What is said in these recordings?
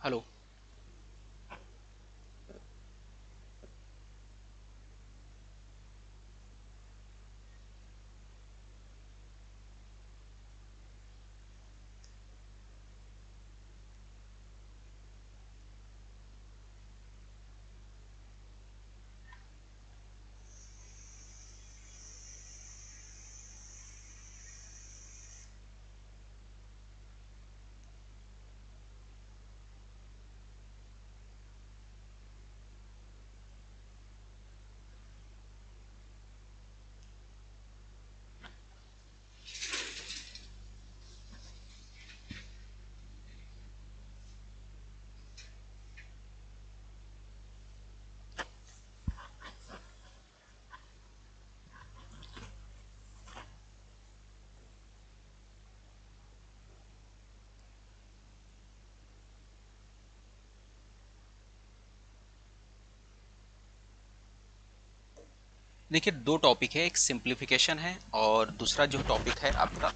Hello. देखिए, दो topic है, एक सिंप्लीफिकेशन है और दूसरा जो टॉपिक है आपका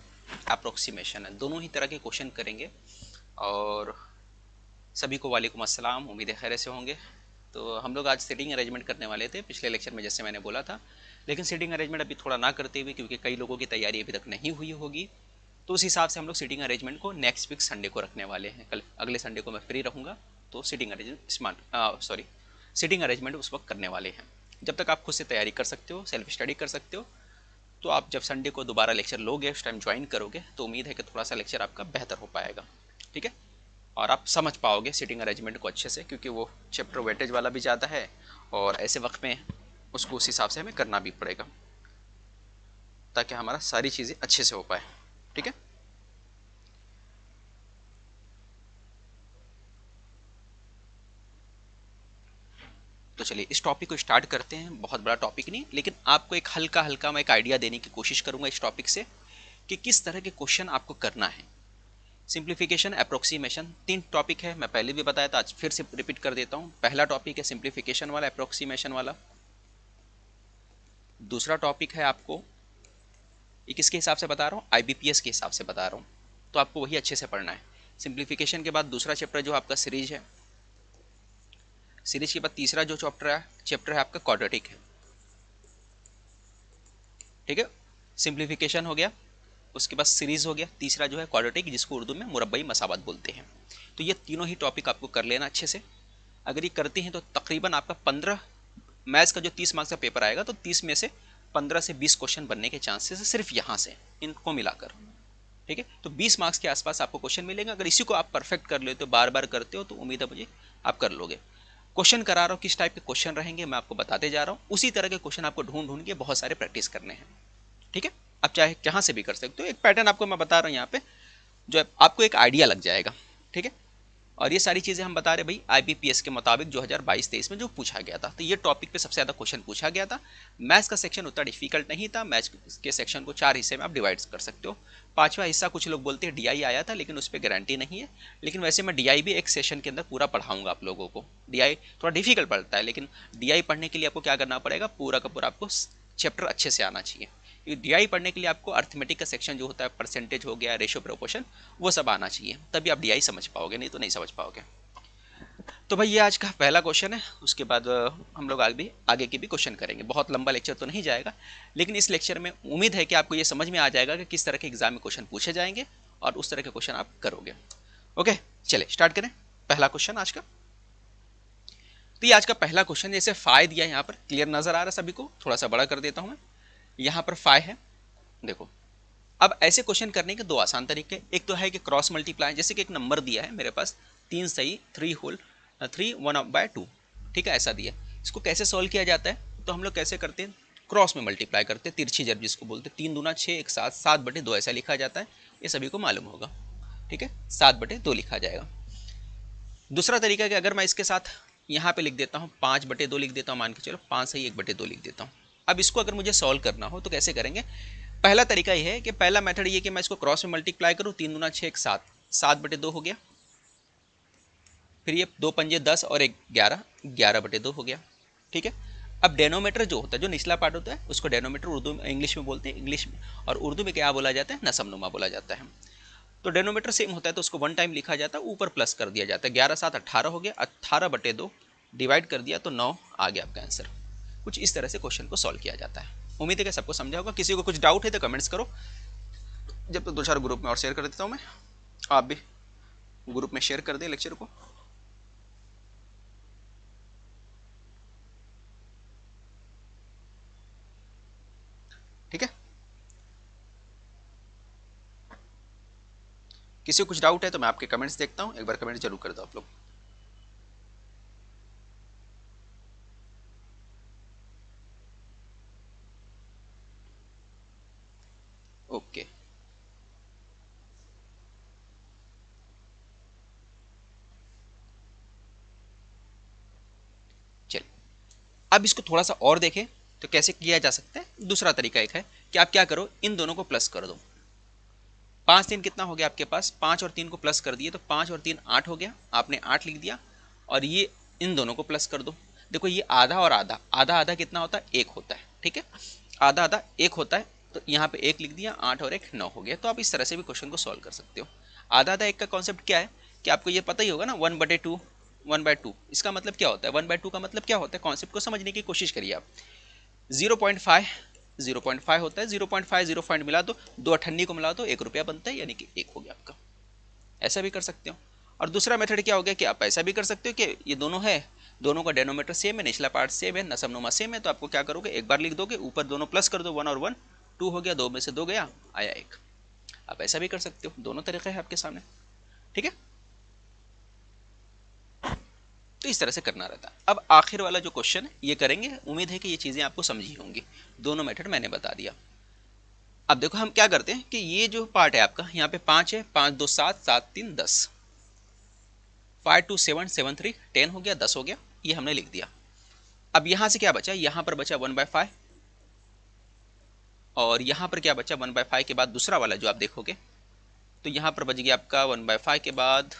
अप्रोक्सीमेशन है। दोनों ही तरह के क्वेश्चन करेंगे। और सभी को वालेकुम अस्सलाम, उम्मीद है खैर से होंगे। तो हम लोग आज सीटिंग अरेंजमेंट करने वाले थे पिछले लेक्चर में, जैसे मैंने बोला था। लेकिन सीटिंग अरेंजमेंट अभी थोड़ा ना करते हुए, क्योंकि कई लोगों की तैयारी अभी तक नहीं हुई होगी, तो उस हिसाब से हम लोग सीटिंग अरेंजमेंट को नेक्स्ट वीक संडे को रखने वाले हैं। कल अगले संडे को मैं फ्री रहूँगा, तो सीटिंग अरेंजमेंट सीटिंग अरेंजमेंट उस वक्त करने वाले हैं। जब तक आप खुद से तैयारी कर सकते हो, सेल्फ स्टडी कर सकते हो, तो आप जब संडे को दोबारा लेक्चर लोगे, उस टाइम ज्वाइन करोगे, तो उम्मीद है कि थोड़ा सा लेक्चर आपका बेहतर हो पाएगा। ठीक है, और आप समझ पाओगे सीटिंग अरेंजमेंट को अच्छे से, क्योंकि वो चैप्टर वेटेज वाला भी ज़्यादा है और ऐसे वक्त में उसको उस हिसाब से हमें करना भी पड़ेगा, ताकि हमारा सारी चीज़ें अच्छे से हो पाए। ठीक है, तो चलिए इस टॉपिक को स्टार्ट करते हैं। बहुत बड़ा टॉपिक नहीं, लेकिन आपको एक हल्का हल्का मैं एक आइडिया देने की कोशिश करूंगा इस टॉपिक से कि किस तरह के क्वेश्चन आपको करना है। सिंप्लीफिकेशन, अप्रोक्सीमेशन, तीन टॉपिक है। मैं पहले भी बताया था, आज फिर से रिपीट कर देता हूँ। पहला टॉपिक है सिंप्लीफिकेशन वाला, अप्रोक्सीमेशन वाला। दूसरा टॉपिक है आपको, ये किसके हिसाब से बता रहा हूँ, आईबीपीएस के हिसाब से बता रहा हूँ, तो आपको वही अच्छे से पढ़ना है। सिंप्लीफिकेशन के बाद दूसरा चैप्टर जो आपका सीरीज है, सीरीज के बाद तीसरा जो चैप्टर है आपका क्वाड्रेटिक है। ठीक है, सिंप्लीफिकेशन हो गया, उसके बाद सीरीज हो गया, तीसरा जो है क्वाड्रेटिक, जिसको उर्दू में मुरब्बई मसावत बोलते हैं। तो ये तीनों ही टॉपिक आपको कर लेना अच्छे से। अगर ये करते हैं तो तकरीबन आपका 15 मैथ्स का जो 30 मार्क्स का पेपर आएगा, तो 30 में से 15 से 20 क्वेश्चन बनने के चांसेस है सिर्फ यहाँ से, इनको मिलाकर। ठीक है, तो 20 मार्क्स के आसपास आपको क्वेश्चन मिलेगा। अगर इसी को आप परफेक्ट कर लेते हो, बार बार करते हो, तो उम्मीद है मुझे आप कर लोगे। क्वेश्चन करा रहा हूँ, किस टाइप के क्वेश्चन रहेंगे मैं आपको बताते जा रहा हूँ। उसी तरह के क्वेश्चन आपको ढूंढ ढूंढ के बहुत सारे प्रैक्टिस करने हैं। ठीक है, आप चाहे कहाँ से भी कर सकते हो। एक पैटर्न आपको मैं बता रहा हूँ यहाँ पे, जो आपको एक आइडिया लग जाएगा। ठीक है, और ये सारी चीज़ें हम बता रहे भाई आईबीपीएस के मुताबिक 2022-23 में जो पूछा गया था। तो ये टॉपिक पे सबसे ज़्यादा क्वेश्चन पूछा गया था। मैथ्स का सेक्शन उतना डिफिकल्ट नहीं था। मैथ्स के सेक्शन को 4 हिस्से में आप डिवाइड कर सकते हो। पांचवा हिस्सा कुछ लोग बोलते हैं डीआई आया था, लेकिन उस पर गारंटी नहीं है। लेकिन वैसे मैं डीआई भी एक सेशन के अंदर पूरा पढ़ाऊंगा आप लोगों को। डीआई थोड़ा डिफिकल्ट पड़ता है, लेकिन डीआई पढ़ने के लिए आपको क्या करना पड़ेगा, पूरा का पूरा आपको चैप्टर अच्छे से आना चाहिए। डीआई पढ़ने के लिए आपको अर्थमेटिक का सेक्शन जो होता है, परसेंटेज हो गया, रेशो प्रोपोर्शन, वो सब आना चाहिए, तभी आप डीआई समझ पाओगे, नहीं तो नहीं समझ पाओगे। तो भाई ये आज का पहला क्वेश्चन है। उसके बाद हम लोग आगे की भी क्वेश्चन करेंगे। बहुत लंबा लेक्चर तो नहीं जाएगा, लेकिन इस लेक्चर में उम्मीद है कि आपको ये समझ में आ जाएगा कि किस तरह के एग्जाम में क्वेश्चन पूछे जाएंगे और उस तरह के क्वेश्चन आप करोगे। ओके, चले स्टार्ट करें। पहला क्वेश्चन आज का, तो ये आज का पहला क्वेश्चन, जैसे फाइ दिया यहाँ पर, क्लियर नजर आ रहा है सभी को? थोड़ा सा बड़ा कर देता हूँ मैं। यहाँ पर फाइ है, देखो। अब ऐसे क्वेश्चन करने के दो आसान तरीके। एक तो है कि क्रॉस मल्टीप्लाई, जैसे कि एक नंबर दिया है मेरे पास 3 सही 3 1/2, ठीक है, ऐसा दिया। इसको कैसे सॉल्व किया जाता है, तो हम लोग कैसे करते हैं, क्रॉस में मल्टीप्लाई करते हैं, तिरछी जब जिसको बोलते हैं। 3 दूना 6, एक 7, 7/2 ऐसा लिखा जाता है, ये सभी को मालूम होगा। ठीक है, 7/2 लिखा जाएगा। दूसरा तरीका कि अगर मैं इसके साथ यहाँ पे लिख देता हूँ 5/2 लिख देता हूँ, मान के चलो 5 सही 1/2 लिख देता हूँ। अब इसको अगर मुझे सॉल्व करना हो तो कैसे करेंगे? पहला तरीका ये है कि पहला मेथड ये कि मैं इसको क्रॉस में मल्टीप्लाई करूँ, 3 दूना 6, एक 7, 7/2 हो गया। फिर ये 2 पंजे 10 और एक 11, 11/2 हो गया। ठीक है, अब डेनोमीटर जो होता है, जो निचला पार्ट होता है, उसको डेनोमीटर उर्दू में इंग्लिश में बोलते हैं, इंग्लिश में, और उर्दू में क्या बोला जाता है, नसमनुमा बोला जाता है। तो डेनोमीटर सेम होता है तो उसको 1 टाइम लिखा जाता है, ऊपर प्लस कर दिया जाता है। 11 7 18 हो गया, 18/2 डिवाइड कर दिया तो 9 आ गया आपका आंसर। कुछ इस तरह से क्वेश्चन को सॉल्व किया जाता है। उम्मीद है कि सबको समझा होगा। किसी को कुछ डाउट है तो कमेंट्स करो, जब तो 2-4 ग्रुप में और शेयर कर देता हूँ मैं, आप भी ग्रुप में शेयर कर दें लेक्चर को। ठीक है, किसी को कुछ डाउट है तो मैं आपके कमेंट्स देखता हूँ, एक बार कमेंट जरूर कर दो आप लोग। ओके, चलिए अब इसको थोड़ा सा और देखें तो कैसे किया जा सकता है। दूसरा तरीका एक है कि आप क्या करो, इन दोनों को प्लस कर दो। 5 3 कितना हो गया आपके पास, 5 और 3 को प्लस कर दिए तो 5 और 3 8 हो गया, आपने 8 लिख दिया। और ये इन दोनों को प्लस कर दो। देखो ये आधा और आधा, आधा आधा कितना होता है, 1 होता है। ठीक है, आधा आधा 1 होता है, तो यहाँ पे 1 लिख दिया, 8 और 1 9 हो गया। तो आप इस तरह से भी क्वेश्चन को सॉल्व कर सकते हो। आधा आधा 1 का कॉन्सेप्ट क्या है कि आपको ये पता ही होगा ना, 1/2 1/2। इसका मतलब क्या होता है, 1/2 का मतलब क्या होता है, कॉन्सेप्ट को समझने की कोशिश करिए आप। 0.5 0.5 होता है, 0.5 0 पॉइंट मिला दो, 2 को मिला दो, 1 रुपया बनता है, यानी कि 1 हो गया आपका। ऐसा भी कर सकते हो। और दूसरा मेथड क्या हो गया कि आप ऐसा भी कर सकते हो कि ये दोनों है, दोनों का डेनोमीटर सेम है, निचला पार्ट सेम है, नसबनुमा सेम है, तो आपको क्या करोगे, एक बार लिख दोगे, ऊपर दोनों प्लस कर दो, 1 और 1 2 हो गया, 2 में से 2 गया, आया 1। आप ऐसा भी कर सकते हो, दोनों तरीके हैं आपके सामने। ठीक है, तो इस तरह से करना रहता है। अब आखिर वाला जो क्वेश्चन है ये करेंगे, उम्मीद है कि ये चीज़ें आपको समझी होंगी। दोनों मेथड मैंने बता दिया। अब देखो हम क्या करते हैं कि ये जो पार्ट है आपका, यहाँ पे 5 है, 5 2 7 7 3 10, 5 2 7 7 3 10 हो गया, 10 हो गया, ये हमने लिख दिया। अब यहाँ से क्या बचा, यहाँ पर बचा 1/5, और यहाँ पर क्या बचा 1/5 के बाद दूसरा वाला जो आप देखोगे, तो यहाँ पर बच गया आपका 1/5 के बाद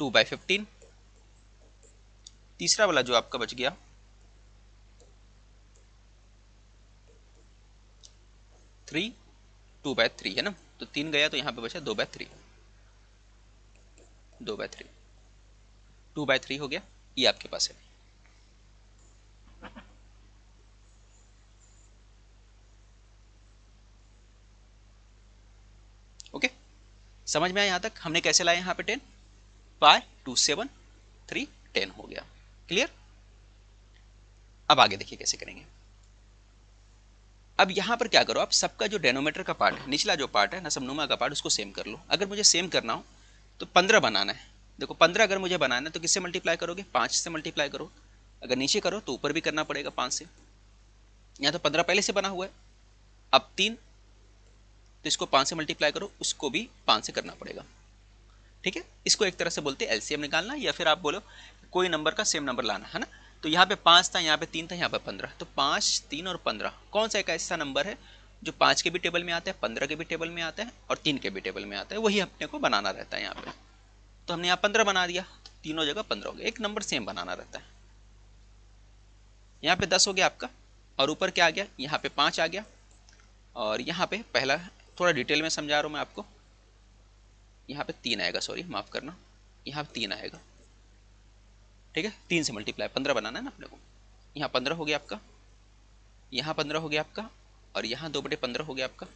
2/15, तीसरा वाला जो आपका बच गया 3 2/3 है ना, तो 3 गया, तो यहाँ पे बचा 2/3, 2/3 2/3 हो गया, ये आपके पास है। ओके, समझ में आया यहाँ तक, हमने कैसे लाया यहाँ पे 10, 5 2 7 3 10 हो गया। क्लियर, अब आगे देखिए कैसे करेंगे। अब यहाँ पर क्या करो, आप सबका जो डेनोमीटर का पार्ट है, निचला जो पार्ट है नसबनुमा का पार्ट, उसको सेम कर लो। अगर मुझे सेम करना हो तो 15 बनाना है। देखो 15 अगर मुझे बनाना है तो किससे मल्टीप्लाई करोगे, 5 से मल्टीप्लाई करो। अगर नीचे करो तो ऊपर भी करना पड़ेगा 5 से। यहाँ तो 15 पहले से बना हुआ है, अब 3, तो इसको 5 से मल्टीप्लाई करो, उसको भी 5 से करना पड़ेगा। ठीक है, इसको एक तरह से बोलते हैं एलसीएम निकालना, या फिर आप बोलो कोई नंबर का सेम नंबर लाना, है ना। तो यहाँ पे 5 था, यहाँ पे 3 था, यहाँ पे 15, तो 5 3 और 15 कौन सा एक ऐसा नंबर है जो 5 के भी टेबल में आता है, 15 के भी टेबल में आता है और 3 के भी टेबल में आता है, वही अपने को बनाना रहता है यहाँ पे। तो हमने यहाँ 15 बना दिया, तीनों जगह 15 हो गया, एक नंबर सेम बनाना रहता है। यहाँ पे 10 हो गया आपका, और ऊपर क्या आ गया, यहाँ पे 5 आ गया, और यहाँ पे पहला थोड़ा डिटेल में समझा रहा हूँ मैं आपको, यहाँ पे 3 आएगा, सॉरी माफ़ करना, यहाँ पे 3 आएगा। ठीक है, 3 से मल्टीप्लाई 15 बनाना है ना अपने को। यहाँ 15 हो गया आपका, यहाँ 15 हो गया आपका, और यहाँ 2/15 हो गया आपका,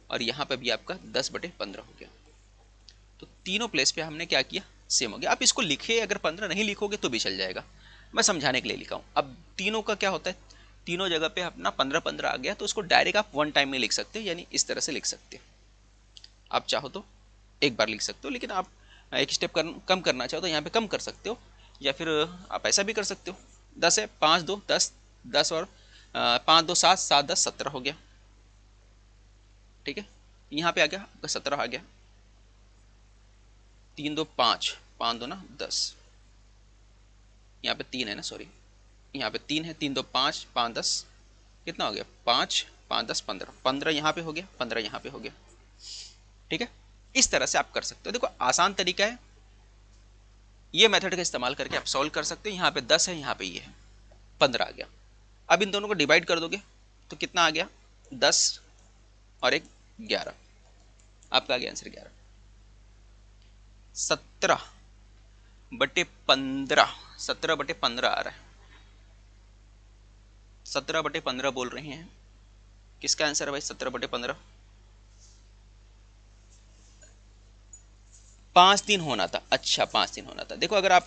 और यहाँ पे भी आपका 10/15 हो गया। तो तीनों प्लेस पे हमने क्या किया, सेम हो गया। आप इसको लिखे, अगर 15 नहीं लिखोगे तो भी चल जाएगा, मैं समझाने के लिए लिखा हूँ। अब तीनों का क्या होता है, तीनों जगह पे अपना 15 आ गया, तो उसको डायरेक्ट आप 1 टाइम में लिख सकते हो, यानी इस तरह से लिख सकते हो। आप चाहो तो एक बार लिख सकते हो, लेकिन आप एक स्टेप कम करना चाहो तो यहाँ पे कम कर सकते हो, या फिर आप ऐसा भी कर सकते हो। 10 है, 5 2 10, 10 और 5 2 7 7 10 17 हो गया। ठीक है, यहाँ पे आ गया आपका 17 आ गया, 3 2 5 5 2 ना 10, यहाँ पे 3 है ना, सॉरी यहाँ पे 3 है, 3 2 5 5 10, कितना हो गया 5 5 10 15, 15 यहाँ पे हो गया, 15 यहाँ पे हो गया। ठीक है, इस तरह से आप कर सकते हो। देखो आसान तरीका है, ये मेथड का इस्तेमाल करके आप सॉल्व कर सकते हो। यहाँ पे 10 है, यहाँ पे ये है, 15 आ गया। अब इन दोनों को डिवाइड कर दोगे तो कितना आ गया, 10 और एक 11, आपका आ गया आंसर 11। 17/15, 17/15 आ रहा है, 17/15 बोल रहे हैं। किसका आंसर है भाई 17/15? 5 दिन होना था। अच्छा 5 दिन होना था। देखो अगर आप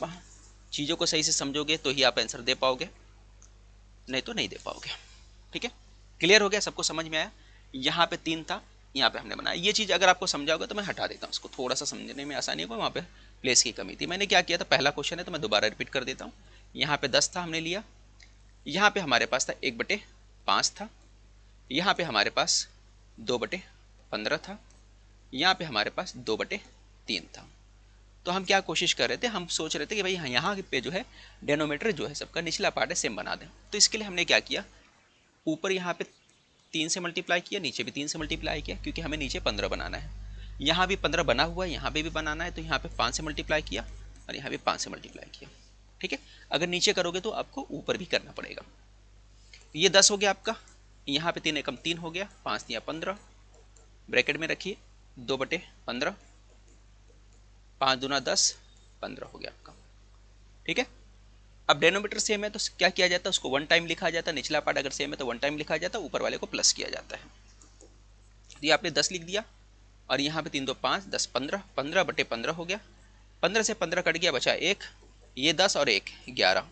चीज़ों को सही से समझोगे तो ही आप आंसर दे पाओगे, नहीं तो नहीं दे पाओगे। ठीक है, क्लियर हो गया, सबको समझ में आया? यहाँ पे 3 था, यहाँ पे हमने बनाया। ये चीज़ अगर आपको समझा होगा तो मैं हटा देता हूँ उसको, थोड़ा सा समझने में आसानी होगा। वहाँ पे प्लेस की कमी थी। मैंने क्या किया था, पहला क्वेश्चन है तो मैं दोबारा रिपीट कर देता हूँ। यहाँ पे 10 था, हमने लिया। यहाँ पे हमारे पास था 1/5 था। यहाँ पे हमारे पास 2/15 था। यहाँ पे हमारे पास 2/3 था। तो हम क्या कोशिश कर रहे थे, हम सोच रहे थे कि भाई यहाँ पे जो है डेनोमीटर जो है सबका निचला पार्ट है सेम बना दें। तो इसके लिए हमने क्या किया, ऊपर यहाँ पे 3 से मल्टीप्लाई किया, नीचे भी 3 से मल्टीप्लाई किया, क्योंकि हमें नीचे 15 बनाना है। यहाँ भी 15 बना हुआ है, यहाँ पे भी बनाना है, तो यहाँ पे 5 से मल्टीप्लाई किया और यहाँ भी 5 से मल्टीप्लाई किया। ठीक है, अगर नीचे करोगे तो आपको ऊपर भी करना पड़ेगा। ये 10 हो गया आपका, यहाँ पे 3 एकम 3 हो गया, 5 दिया 15, ब्रैकेट में रखिए 2/15, 5 दूना 10, 15 हो गया आपका। ठीक है, अब डेनोमीटर सेम है तो क्या किया जाता है, उसको 1 टाइम लिखा जाता है। निचला पार्ट अगर सेम है तो 1 टाइम लिखा जाता है, ऊपर वाले को प्लस किया जाता है। ये आपने 10 लिख दिया और यहाँ पे 3 2 5 10 15, 15/15 हो गया। 15 से 15 कट गया, बचा 1, ये 10 और 1 11।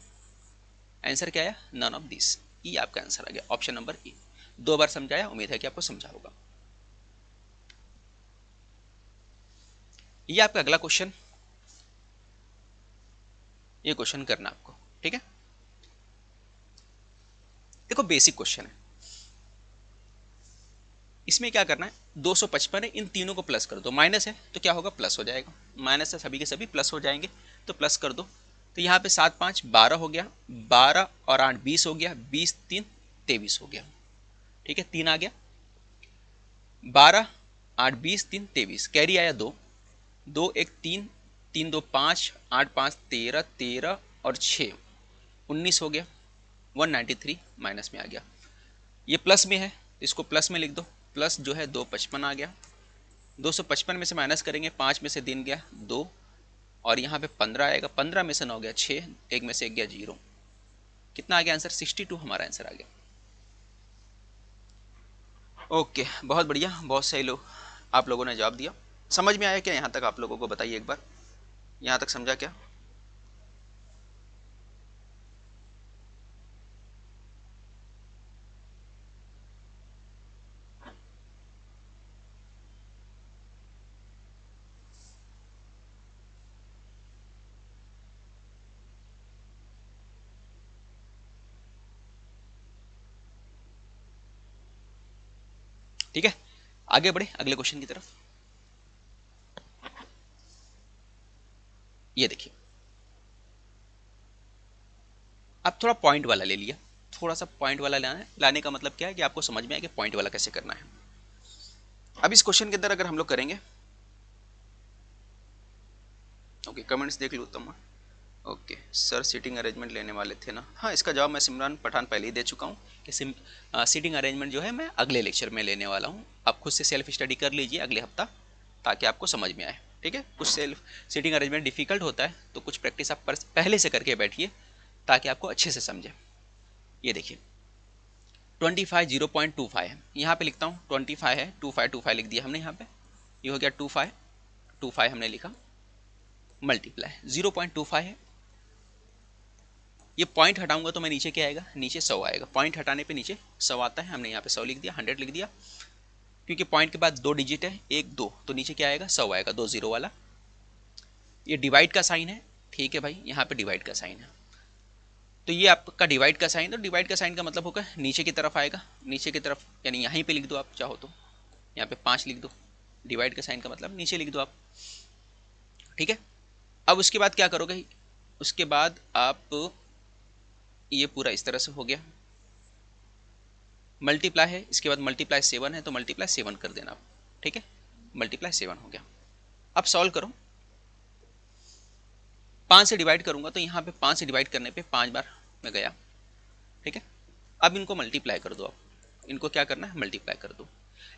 आंसर क्या आया, नन ऑफ दिस। ई आपका आंसर आ गया, ऑप्शन नंबर ई। 2 बार समझाया, उम्मीद है कि आपको समझा होगा। ये आपका अगला क्वेश्चन, ये क्वेश्चन करना आपको। ठीक है, देखो बेसिक क्वेश्चन है। इसमें क्या करना है, 255 है, इन तीनों को प्लस कर दो। माइनस है तो क्या होगा, प्लस हो जाएगा। माइनस है, सभी के सभी प्लस हो जाएंगे, तो प्लस कर दो। तो यहाँ पे 7 5 12 हो गया, 12 और 8 20 हो गया, 20 3 23 हो गया। ठीक है, 3 आ गया, 12 8 20 3 23, कैरी आया 2, 2 1 3, 3 2 5, 8 5 13, 13 और 6 19 हो गया, 193 माइनस में आ गया। ये प्लस में है, इसको प्लस में लिख दो। प्लस जो है 255 आ गया, 255 में से माइनस करेंगे, 5 में से 3 गया 2, और यहाँ पे 15 आएगा, 15 में से 9 गया 6, 1 में से 1 गया 0। कितना आ गया आंसर, 62 हमारा आंसर आ गया। ओके, बहुत बढ़िया, बहुत सही लोग आप लोगों ने जवाब दिया। समझ में आया क्या यहाँ तक, आप लोगों को बताइए एक बार, यहाँ तक समझा क्या? ठीक है, आगे बढ़े अगले क्वेश्चन की तरफ। ये देखिए, अब थोड़ा पॉइंट वाला ले लिया, थोड़ा सा पॉइंट वाला लाना है। लाने का मतलब क्या है कि आपको समझ में आए कि पॉइंट वाला कैसे करना है। अब इस क्वेश्चन के अंदर अगर हम लोग करेंगे, ओके कमेंट्स देख लो तुम। ओके सर, सीटिंग अरेंजमेंट लेने वाले थे ना? हाँ, इसका जवाब मैं सिमरान पठान पहले ही दे चुका हूँ कि सीटिंग अरेंजमेंट जो है मैं अगले लेक्चर में लेने वाला हूँ। आप खुद से सेल्फ स्टडी कर लीजिए अगले हफ्ता, ताकि आपको समझ में आए। ठीक है, कुछ सेल्फ सीटिंग अरेंजमेंट डिफिकल्ट होता है, तो कुछ प्रैक्टिस आप पहले से करके बैठिए ताकि आपको अच्छे से समझे। ये देखिए 25 0.25 है, यहाँ पे लिखता हूँ 25 है, 25 लिख दिया हमने यहाँ पे। ये हो गया 25 हमने लिखा, मल्टीप्लाई 0.25 है। ये पॉइंट हटाऊंगा तो मैं नीचे क्या आएगा, नीचे 100 आएगा। पॉइंट हटाने पे नीचे 100 आता है, हमने यहाँ पे 100 लिख दिया, 100 लिख दिया, क्योंकि पॉइंट के बाद 2 डिजिट है, 1 2, तो नीचे क्या आएगा, 100 आएगा, 2 0 वाला। ये डिवाइड का साइन है, ठीक है भाई, यहाँ पे डिवाइड का साइन है, तो ये आपका डिवाइड का साइन। तो डिवाइड का साइन का मतलब होगा नीचे की तरफ आएगा, नीचे की तरफ, यानी यहीं पे लिख दो आप चाहो तो, यहाँ पे 5 लिख दो। डिवाइड का साइन का मतलब नीचे लिख दो आप। ठीक है, अब उसके बाद क्या करोगे, उसके बाद आप ये पूरा इस तरह से हो गया, मल्टीप्लाई है, इसके बाद मल्टीप्लाई 7 है, तो मल्टीप्लाई 7 कर देना आप। ठीक है, मल्टीप्लाई 7 हो गया। अब सॉल्व करो, 5 से डिवाइड करूंगा तो यहाँ पे 5 से डिवाइड करने पे 5 बार मैं गया। ठीक है, अब इनको मल्टीप्लाई कर दो, आप इनको क्या करना है, मल्टीप्लाई कर दो।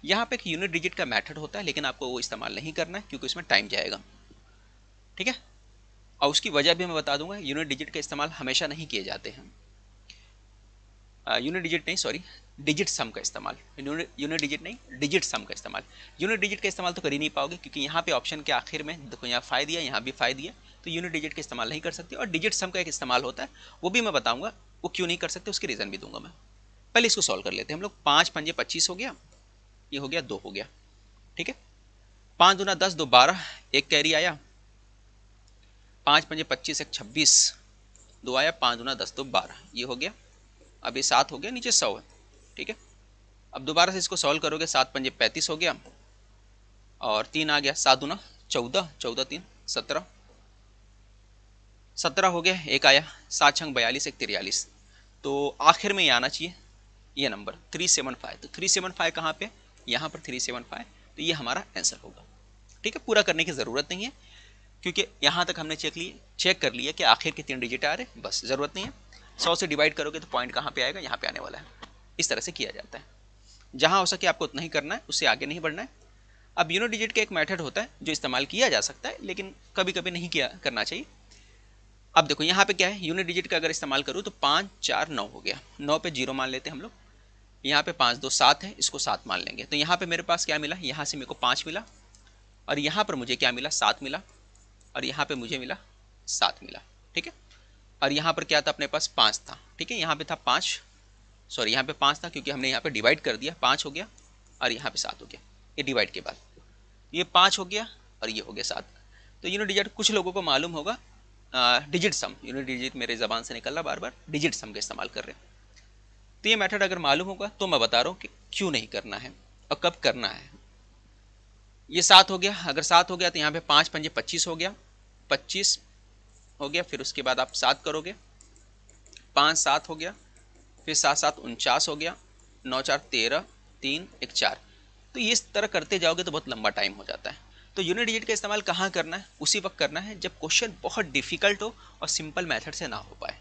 यहाँ पे एक यूनिट डिजिट का मेथड होता है, लेकिन आपको वो इस्तेमाल नहीं करना है क्योंकि उसमें टाइम जाएगा। ठीक है। और उसकी वजह भी मैं बता दूंगा, यूनिट डिजिट का इस्तेमाल हमेशा नहीं किए जाते हैं, यूनिट डिजिट नहीं, सॉरी, डिजिट सम का इस्तेमाल, यूनिट डिजिट नहीं, डिजिट सम का इस्तेमाल। यूनिट डिजिट का इस्तेमाल तो कर ही नहीं पाओगे, क्योंकि यहाँ पे ऑप्शन के आखिर में देखो यहाँ फाइव दिया, यहाँ भी फाइव दिया, तो यूनिट डिजिट का इस्तेमाल नहीं कर सकते। और डिजिट सम का एक इस्तेमाल होता है, वो भी मैं बताऊंगा वो क्यों नहीं कर सकते, उसकी रीज़न भी दूंगा मैं। पहले इसको सॉल्व कर लेते हैं हम लोग। 5 पंजे 25 हो गया, ये हो गया 2 हो गया, ठीक है। 5 दूना 10, 2 12, एक कैरी आया, 5 पंजे 25, एक 26, 2 आया, 5 दूना 10, 2 12, ये हो गया। अब ये 7 हो गया, नीचे 100 है, ठीक है। अब दोबारा से इसको सॉल्व करोगे, 7 पंजे 35 हो गया, और 3 आ गया, 7 दूना 14, 14 3 17, 17 हो गया, एक आया, 7 छंग 42, एक 43, तो आखिर में ये आना चाहिए, ये नंबर 375। तो 375 कहाँ पे, यहाँ पर 375, तो ये हमारा आंसर होगा, ठीक है। पूरा करने की ज़रूरत नहीं है, क्योंकि यहाँ तक हमने चेक कर लिया कि आखिर के 3 डिजिट आ रहे, बस ज़रूरत नहीं है। 100 से डिवाइड करोगे तो पॉइंट कहाँ पे आएगा, यहाँ पे आने वाला है। इस तरह से किया जाता है, जहाँ हो सके आपको उतना ही करना है, उससे आगे नहीं बढ़ना है। अब यूनिट डिजिट का एक मेथड होता है जो इस्तेमाल किया जा सकता है, लेकिन कभी कभी नहीं किया करना चाहिए। अब देखो यहाँ पे क्या है, यूनिट डिजिट का अगर इस्तेमाल करूँ तो 5 4 9 हो गया, 9 पे 0 मान लेते हैं हम लोग। यहाँ पे 5 2 7 है, इसको 7 मान लेंगे, तो यहाँ पे मेरे पास क्या मिला, यहाँ से मेरे को 5 मिला, और यहाँ पर मुझे क्या मिला, 7 मिला, और यहाँ पे मुझे मिला 7 मिला, ठीक है। और यहाँ पर क्या था, अपने पास 5 था, ठीक है। यहाँ पे था 5, सॉरी यहाँ पे 5 था, क्योंकि हमने यहाँ पे डिवाइड कर दिया, 5 हो गया, और यहाँ पे 7 हो गया, ये डिवाइड के बाद ये 5 हो गया, और ये हो गया 7। तो यूनिट डिजिट कुछ लोगों को मालूम होगा, डिजिट सम, यूनिट डिजिट मेरे ज़बान से निकल रहा बार बार, डिजिट सम का इस्तेमाल कर रहे हैं। तो ये मेथड अगर मालूम होगा तो मैं बता रहा हूँ कि क्यों नहीं करना है और कब करना है। ये 7 हो गया, अगर 7 हो गया तो यहाँ पे 5 पंजे 25 हो गया, 25 हो गया, फिर उसके बाद आप 7 करोगे, 5 7 हो गया, फिर 7 7 49 हो गया, 9 4 13, 3 1 4। तो ये इस तरह करते जाओगे तो बहुत लंबा टाइम हो जाता है। तो यूनिट डिजिट का इस्तेमाल कहाँ करना है, उसी वक्त करना है जब क्वेश्चन बहुत डिफिकल्ट हो और सिंपल मेथड से ना हो पाए,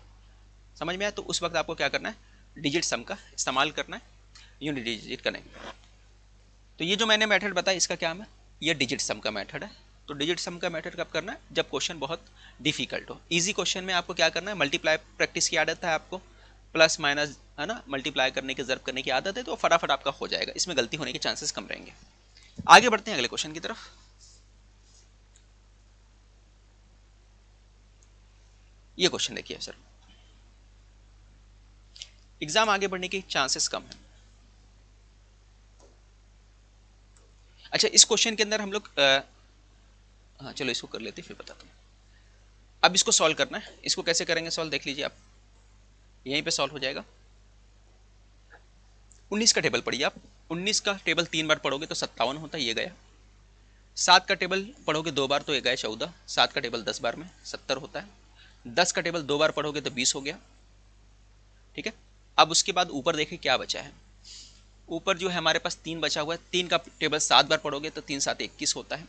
समझ में आया। तो उस वक्त आपको क्या करना है, डिजिट सम का इस्तेमाल करना है, यूनिट डिजिट का नहीं। तो ये जो मैंने मेथड बताया इसका क्या है, ये डिजिट सम का मेथड है। तो डिजिट सम का मेथड कब करना है, जब क्वेश्चन बहुत डिफिकल्ट हो। इजी क्वेश्चन में आपको क्या करना है, मल्टीप्लाई प्रैक्टिस की आदत है आपको, प्लस माइनस है ना, मल्टीप्लाई करने की, ज़र्ब करने की आदत है, तो फटाफट आपका हो जाएगा, इसमें गलती होने के चांसेस कम रहेंगे। आगे बढ़ते हैं अगले क्वेश्चन की तरफ। ये क्वेश्चन देखिए सर, एग्जाम आगे बढ़ने के चांसेस कम है। अच्छा, इस क्वेश्चन के अंदर हम लोग हाँ चलो इसको कर लेते फिर बताता हूँ। अब इसको सॉल्व करना है, इसको कैसे करेंगे सॉल्व देख लीजिए आप, यहीं पे सॉल्व हो जाएगा। 19 का टेबल पढ़िए आप, 19 का टेबल 3 बार पढ़ोगे तो 57 होता है, ये गया। 7 का टेबल पढ़ोगे 2 बार तो ये गया 14, 7 का टेबल 10 बार में 70 होता है। 10 का टेबल 2 बार पढ़ोगे तो 20 हो गया, ठीक है। अब उसके बाद ऊपर देखिए क्या बचा है, ऊपर जो है हमारे पास 3 बचा हुआ है, 3 का टेबल 7 बार पढ़ोगे तो 3 7 21 होता है,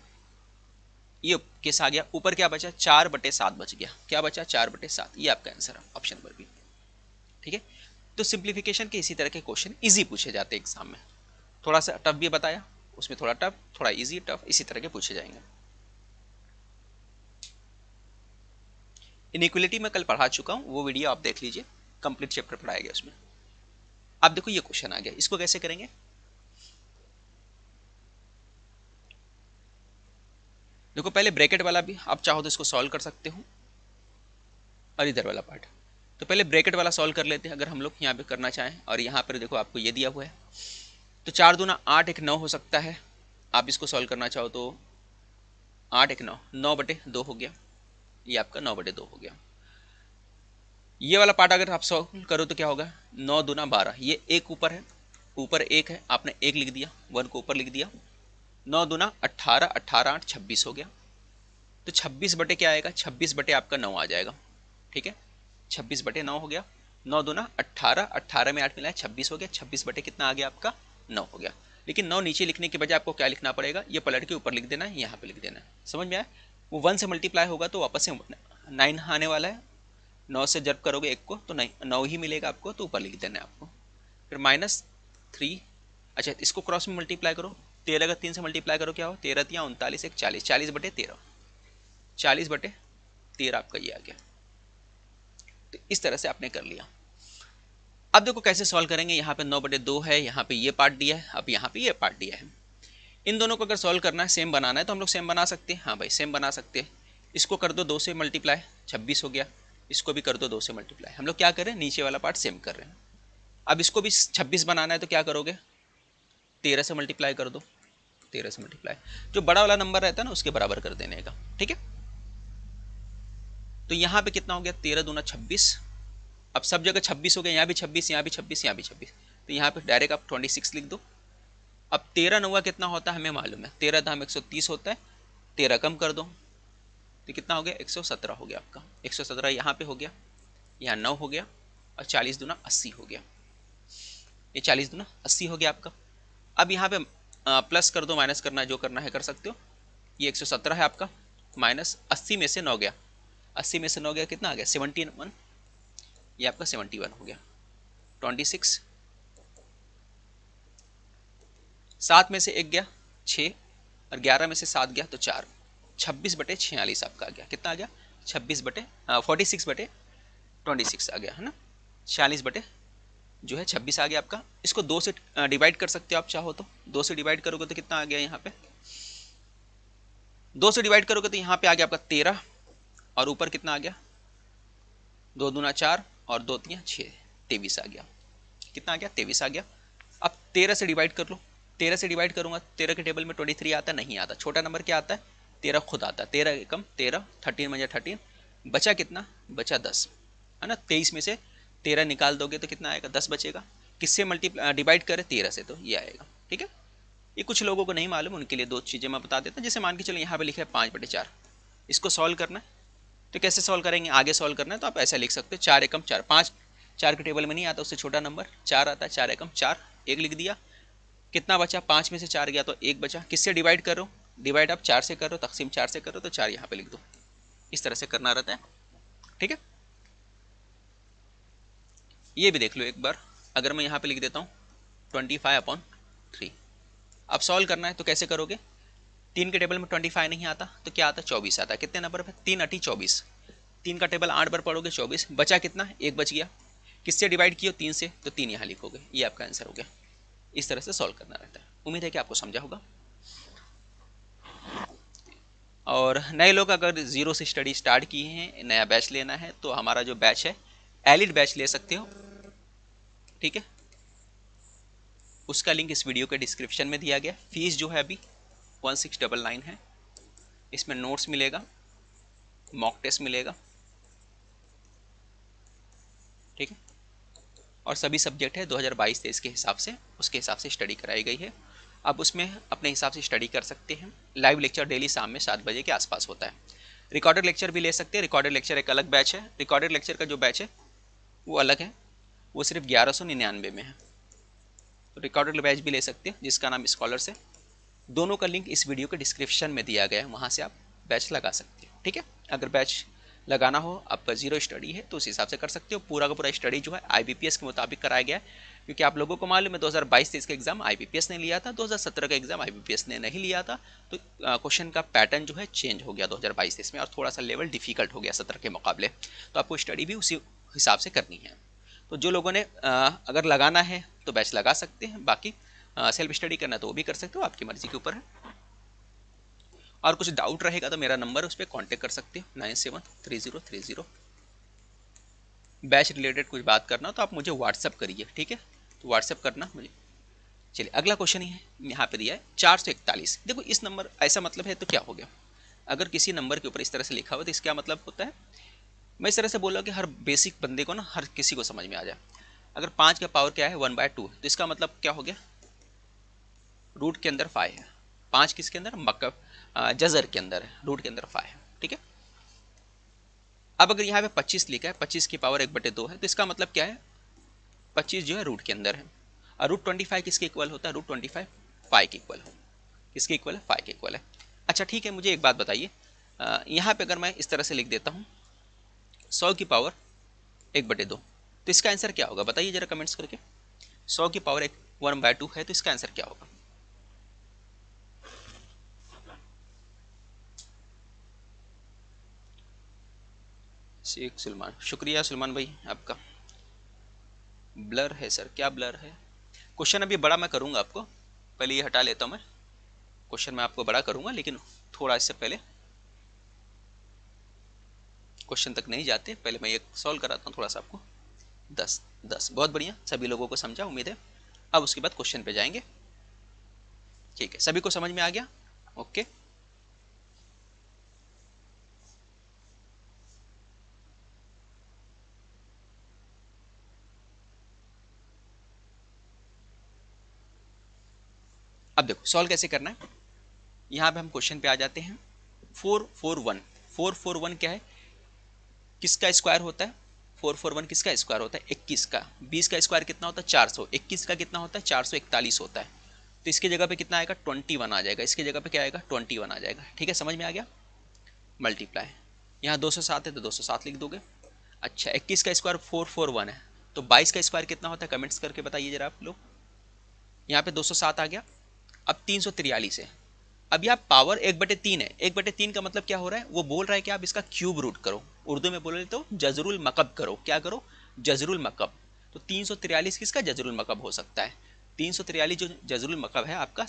ये केस आ गया। ऊपर क्या बचा, 4/7 बच गया, क्या बचा 4/7, ये आपका आंसर है ऑप्शन पर भी, ठीक है। तो सिंप्लीफिकेशन के इसी तरह के क्वेश्चन इजी पूछे जाते हैं एग्जाम में, थोड़ा सा टफ भी बताया, उसमें थोड़ा टफ, थोड़ा इजी, टफ, इसी तरह के पूछे जाएंगे। इनइक्वलिटी में कल पढ़ा चुका हूँ, वो वीडियो आप देख लीजिए, कंप्लीट चैप्टर पढ़ाया गया उसमें। अब देखो ये क्वेश्चन आ गया, इसको कैसे करेंगे, देखो पहले ब्रैकेट वाला भी आप चाहो तो इसको सॉल्व कर सकते हो, और इधर वाला पार्ट। तो पहले ब्रैकेट वाला सॉल्व कर लेते हैं अगर हम लोग यहाँ पे करना चाहें, और यहाँ पर देखो आपको ये दिया हुआ है, तो 4 दूना 8 1 9 हो सकता है। आप इसको सॉल्व करना चाहो तो 8 1 9, 9/2 हो गया, ये आपका 9/2 हो गया। ये वाला पार्ट अगर आप सॉल्व करो तो क्या होगा, 9 दूना 12, ये एक ऊपर है, ऊपर एक है, आपने एक लिख दिया, 1 को ऊपर लिख दिया, 9 दूना 18, 18 8 26 हो गया। तो 26 बटे क्या आएगा, 26 बटे आपका 9 आ जाएगा, ठीक है। 26 बटे 9 हो गया, 9 दूना 18, 18 में 8 मिला है 26 हो गया, 26 बटे कितना आ गया आपका 9 हो गया। लेकिन 9 नीचे लिखने के बजाय आपको क्या लिखना पड़ेगा, ये पलट के ऊपर लिख देना है, यहाँ पे लिख देना है, समझ में आया। वो 1 से मल्टीप्लाई होगा तो वापस से 9 आने वाला है, 9 से जब करोगे एक को तो 9 ही मिलेगा आपको, तो ऊपर लिख देना है आपको। फिर -3, अच्छा इसको क्रॉस में मल्टीप्लाई करो, 13 का 3 से मल्टीप्लाई करो क्या हो, 13 3 39 1 40, 40/13, 40/13 आपका ये आ गया। तो इस तरह से आपने कर लिया। अब देखो कैसे सॉल्व करेंगे। यहाँ पे 9/2 है, यहाँ पे ये पार्ट दिया है, अब यहाँ पे ये पार्ट दिया है। इन दोनों को अगर सॉल्व करना है, सेम बनाना है, तो हम लोग सेम बना सकते हैं। हाँ भाई सेम बना सकते हैं। इसको कर दो 2 से मल्टीप्लाई, 26 हो गया। इसको भी कर दो 2 से मल्टीप्लाई। हम लोग क्या कर रहे हैं, नीचे वाला पार्ट सेम कर रहे हैं। अब इसको भी 26 बनाना है तो क्या करोगे, 13 से मल्टीप्लाई कर दो। 13 से मल्टीप्लाई, जो बड़ा वाला नंबर रहता है ना उसके बराबर कर देने का, ठीक है। तो यहाँ पे कितना हो गया, 13 दूना 26। अब सब जगह 26 हो गया, यहाँ भी 26, यहाँ भी 26, यहाँ भी 26। तो यहाँ पे डायरेक्ट आप 26 लिख दो। अब 13 9 कितना होता है हमें मालूम है, 13 धाम 130 होता है। 13 कम कर दो तो कितना हो गया, 117 हो गया आपका। 117 यहाँ पे हो गया, यहाँ 9 हो गया, और 40 दूना 80 हो गया। ये 40 दूना 80 हो गया आपका। अब यहाँ पे प्लस कर दो, माइनस करना है, जो करना है कर सकते हो। ये 117 है आपका, माइनस 80 में से 9 गया, 80 में से 9 गया कितना आ गया, 71। ये आपका 71 हो गया। 26, 7 में से 1 गया 6, और 11 में से 7 गया तो 4। 26/46 आपका आ गया। कितना आ गया, 46/26 आ गया है ना। 46/26 आ गया आपका। इसको 2 से डिवाइड कर सकते हो आप चाहो तो। 2 से डिवाइड करोगे तो कितना आ गया, यहाँ पे 2 से डिवाइड करोगे तो यहाँ पे आ गया आपका 13, और ऊपर कितना आ गया, 2 दूना 4 और 2 3 6, 23 आ गया। कितना आ गया, 23 आ गया। अब 13 से डिवाइड कर लो। 13 से डिवाइड करूंगा, 13 के टेबल में 23 आता नहीं आता, छोटा नंबर क्या आता है, 13 खुद आता है। 13 कम 13, 13 में 13, बचा कितना, बचा 10 है ना। 23 में से 13 निकाल दोगे तो कितना आएगा, 10 बचेगा। किससे डिवाइड करें, 13 से, तो ये आएगा, ठीक है। ये कुछ लोगों को नहीं मालूम, उनके लिए 2 चीज़ें मैं बता देता हूँ। जैसे मान के चलो यहाँ पे लिखा है 5/4, इसको सॉल्व करना है तो कैसे सॉल्व करेंगे, आगे सॉल्व करना है तो आप ऐसा लिख सकते हो, 4 एकम 4। 5 4 के टेबल में नहीं आता, उससे छोटा नंबर 4 आता है। 4 एकम 4, 1 लिख दिया। कितना बचा, 5 में से 4 गया तो 1 बचा। किससे डिवाइड करो, डिवाइड आप 4 से करो, तकसीम 4 से करो, तो 4 यहाँ पे लिख दो। इस तरह से करना रहता है, ठीक है। ये भी देख लो एक बार, अगर मैं यहाँ पे लिख देता हूँ 25/3। अब सॉल्व करना है तो कैसे करोगे, 3 के टेबल में 25 नहीं आता तो क्या आता है, 24 आता है। कितने नंबर पे, 3 अटी 24। 3 का टेबल 8 बार पढ़ोगे, 24 बचा कितना, 1 बच गया। किससे डिवाइड किया, 3 से, तो 3 यहाँ लिखोगे। ये आपका आंसर हो गया। इस तरह से सॉल्व करना रहता है। उम्मीद है कि आपको समझा होगा। और नए लोग अगर 0 से स्टडी स्टार्ट किए हैं, नया बैच लेना है, तो हमारा जो बैच है एलिट बैच ले सकते हो, ठीक है। उसका लिंक इस वीडियो के डिस्क्रिप्शन में दिया गया। फीस जो है अभी 1699 है। इसमें नोट्स मिलेगा, मॉक टेस्ट मिलेगा, ठीक है। और सभी सब्जेक्ट है 2022-23 के हिसाब से, उसके हिसाब से स्टडी कराई गई है। आप उसमें अपने हिसाब से स्टडी कर सकते हैं। लाइव लेक्चर डेली शाम में 7 बजे के आसपास होता है। रिकॉर्डेड लेक्चर भी ले सकते हैं। रिकॉर्डेड लेक्चर एक अलग बैच है। रिकॉर्डेड लेक्चर का जो बैच है वो अलग है, वो सिर्फ 1199 में है। तो रिकॉर्डेड बैच भी ले सकते हैं, जिसका नाम स्कॉलर्स है। दोनों का लिंक इस वीडियो के डिस्क्रिप्शन में दिया गया है, वहाँ से आप बैच लगा सकते हो, ठीक है। अगर बैच लगाना हो, आपका 0 स्टडी है तो उस हिसाब से कर सकते हो। पूरा का पूरा स्टडी जो है IBPS के मुताबिक कराया गया है, क्योंकि आप लोगों को मालूम है 2022-23 का एग्जाम IBPS ने लिया था, 2017 का एग्जाम IBPS ने नहीं लिया था। तो क्वेश्चन का पैटर्न जो है चेंज हो गया 2022-23 में, और थोड़ा सा लेवल डिफिकल्ट हो गया 17 के मुकाबले। तो आपको स्टडी भी उसी हिसाब से करनी है। तो जो लोगों ने अगर लगाना है तो बैच लगा सकते हैं, बाकी सेल्फ स्टडी करना तो वो भी कर सकते हो, आपकी मर्जी के ऊपर है। और कुछ डाउट रहेगा तो मेरा नंबर है, उस पर कॉन्टेक्ट कर सकते हो 973030। बैच रिलेटेड कुछ बात करना तो आप मुझे व्हाट्सअप करिए, ठीक है। तो व्हाट्सअप करना मुझे। चलिए अगला क्वेश्चन ही है, यहाँ पे दिया है 441। देखो इस नंबर ऐसा मतलब है तो क्या हो गया, अगर किसी नंबर के ऊपर इस तरह से लिखा हुआ तो इसका मतलब होता है, मैं इस तरह से बोला कि हर बेसिक बंदे को ना, हर किसी को समझ में आ जाए। अगर 5 का पावर क्या है, 1/2, तो इसका मतलब क्या हो गया, रूट के अंदर 5 है। 5 किसके अंदर, जजर के अंदर है, रूट के अंदर 5 है, ठीक है। अब अगर यहाँ पे 25 लिखा है, 25 की पावर 1/2 है, तो इसका मतलब क्या है, 25 जो है रूट के अंदर है। और रूट 25 किसके इक्वल होता है, रूट 25 5 के इक्वल हो। किसके इक्वल है, 5 के इक्वल है। अच्छा ठीक है, मुझे एक बात बताइए, यहाँ पे अगर मैं इस तरह से लिख देता हूँ 100 की पावर 1/2, तो इसका आंसर क्या होगा, बताइए जरा कमेंट्स करके। 100 की पावर 1/2 है, तो इसका आंसर क्या होगा। शेख सुलेमान, शुक्रिया सुलेमान भाई आपका। ब्लर है सर, क्या ब्लर है? क्वेश्चन अभी बड़ा मैं करूँगा आपको, पहले ये हटा लेता हूँ मैं। क्वेश्चन मैं आपको बड़ा करूँगा, लेकिन थोड़ा इससे पहले क्वेश्चन तक नहीं जाते, पहले मैं ये सॉल्व कराता हूँ थोड़ा सा आपको। 10 10 बहुत बढ़िया, सभी लोगों को समझा उम्मीद है। अब उसके बाद क्वेश्चन पे जाएंगे। ठीक है, सभी को समझ में आ गया? ओके। अब देखो सॉल्व कैसे करना है। यहाँ पे हम क्वेश्चन पे आ जाते हैं। 441, 441 क्या है, किसका स्क्वायर होता है? 441 किसका स्क्वायर होता है? 21 का। 20 का स्क्वायर कितना होता है? 400। 21 का कितना होता है? 441 होता है। तो इसकी जगह पे कितना आएगा? 21 आ जाएगा। इसकी जगह पे क्या आएगा? 21 आ जाएगा। ठीक है, समझ में आ गया? मल्टीप्लाई, यहाँ 207 है तो 207 लिख दोगे। अच्छा, 21 का स्क्वायर 441 है, तो 22 का स्क्वायर कितना होता है? कमेंट्स करके बताइए जरा आप लोग। यहाँ पे 207 आ गया। अब 343 है। अब यहाँ पावर 1/3 है। 1/3 का मतलब क्या हो रहा है? वो बोल रहा है कि आप इसका क्यूब रूट करो। उर्दू में बोले तो जजरुल मकब करो। क्या करो? जजरुल मकब। तो 343 किसका जजरुल मकब हो सकता है? 343 जो जजरुल मकब है आपका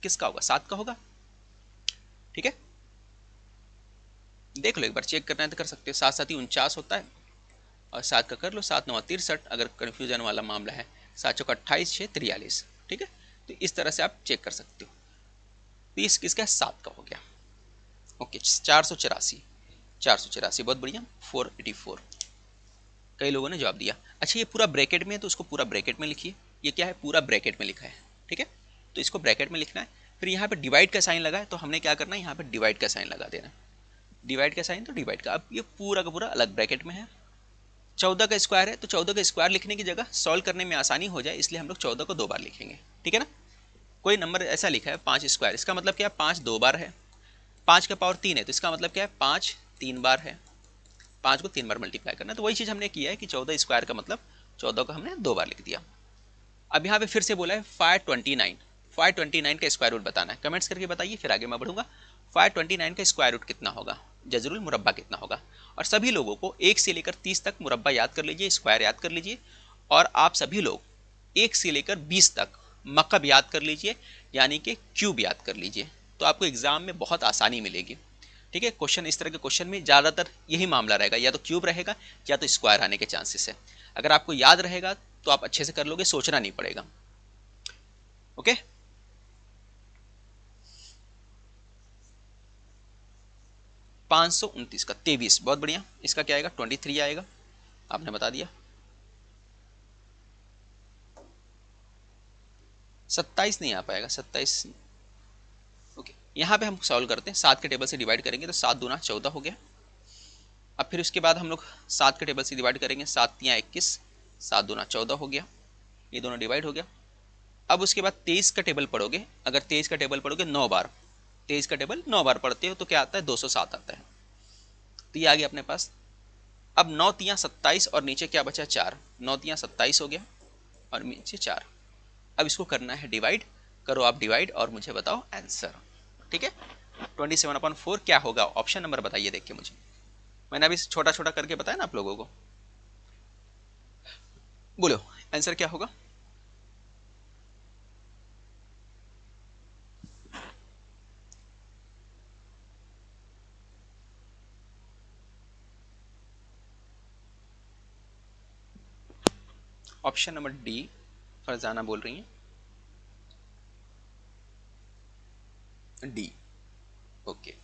किसका होगा? 7 का होगा। ठीक है, देख लो एक बार, चेक करना है तो कर सकते हो। 7 7 49 होता है, और 7 का कर लो, 7 9 63, अगर कन्फ्यूजन वाला मामला है। 7 चौका 28, 6 43। ठीक है, तो इस तरह से आप चेक कर सकते हो। 30 किसका? 7 का हो गया। ओके, 484, 484 बहुत बढ़िया। 484, कई लोगों ने जवाब दिया। अच्छा, ये पूरा ब्रैकेट में है तो उसको पूरा ब्रैकेट में लिखिए। ये क्या है? पूरा ब्रैकेट में लिखा है। ठीक है, तो इसको ब्रैकेट में लिखना है। फिर यहाँ पे डिवाइड का साइन लगा है, तो हमने क्या करना है? यहाँ पे डिवाइड का साइन लगा देना। डिवाइड का साइन तो डिवाइड का। अब ये पूरा का पूरा अलग ब्रैकेट में है। 14 का स्क्वायर है, तो 14 का स्क्वायर लिखने की जगह सॉल्व करने में आसानी हो जाए, इसलिए हम लोग 14 को 2 बार लिखेंगे। ठीक है ना? कोई नंबर ऐसा लिखा है 5 स्क्वायर, इसका मतलब क्या है? 5 2 बार है। 5 का पावर 3 है, तो इसका मतलब क्या है? 5 3 बार है। 5 को 3 बार मल्टीप्लाई करना, तो वही चीज़ हमने किया है कि 14 स्क्वायर का मतलब 14 को हमने 2 बार लिख दिया। अब यहाँ पे फिर से बोला है 529, 529 का स्क्वायर रूट बताना है। कमेंट्स करके बताइए, फिर आगे मैं बढ़ूंगा। 529 का स्क्वायर रूट कितना होगा? जजरुल मुरब्बा कितना होगा? और सभी लोगों को 1 से लेकर 30 तक मुरब्बा याद कर लीजिए, स्क्वायर याद कर लीजिए। और आप सभी लोग 1 से लेकर 20 तक मकब याद कर लीजिए, यानी कि क्यूब याद कर लीजिए। तो आपको एग्जाम में बहुत आसानी मिलेगी। ठीक है, क्वेश्चन इस तरह के क्वेश्चन में ज़्यादातर यही मामला रहेगा, या तो क्यूब रहेगा या तो स्क्वायर आने के चांसेस है। अगर आपको याद रहेगा तो आप अच्छे से कर लोगे, सोचना नहीं पड़ेगा। ओके, 529 का 23, बहुत बढ़िया। इसका क्या आएगा? 23 आएगा, आपने बता दिया। 27 नहीं आ पाएगा, 27। ओके, यहाँ पे हम सॉल्व करते हैं। 7 के टेबल से डिवाइड करेंगे तो 7 दूना 14 हो गया। अब फिर उसके बाद हम लोग 7 के टेबल से डिवाइड करेंगे, 7 तियाँ 21, 7 दूना 14 हो गया। ये दोनों डिवाइड हो गया। अब उसके बाद 23 का टेबल पढ़ोगे, अगर 23 का टेबल पढ़ोगे 9 बार, 23 का टेबल 9 बार पढ़ते हो तो क्या आता है? 207 आता है। तो ये आ गया अपने पास। अब 9 तियाँ 27 और नीचे क्या बचा? 4। 9 तियाँ 27 हो गया और नीचे 4। अब इसको करना है डिवाइड। करो आप डिवाइड और मुझे बताओ आंसर। ठीक है, 27/4 क्या होगा? ऑप्शन नंबर बताइए देख के मुझे। मैंने अभी छोटा छोटा करके बताया ना आप लोगों को। बोलो आंसर क्या होगा? ऑप्शन नंबर डी, फरजाना बोल रही हैं डी। ओके,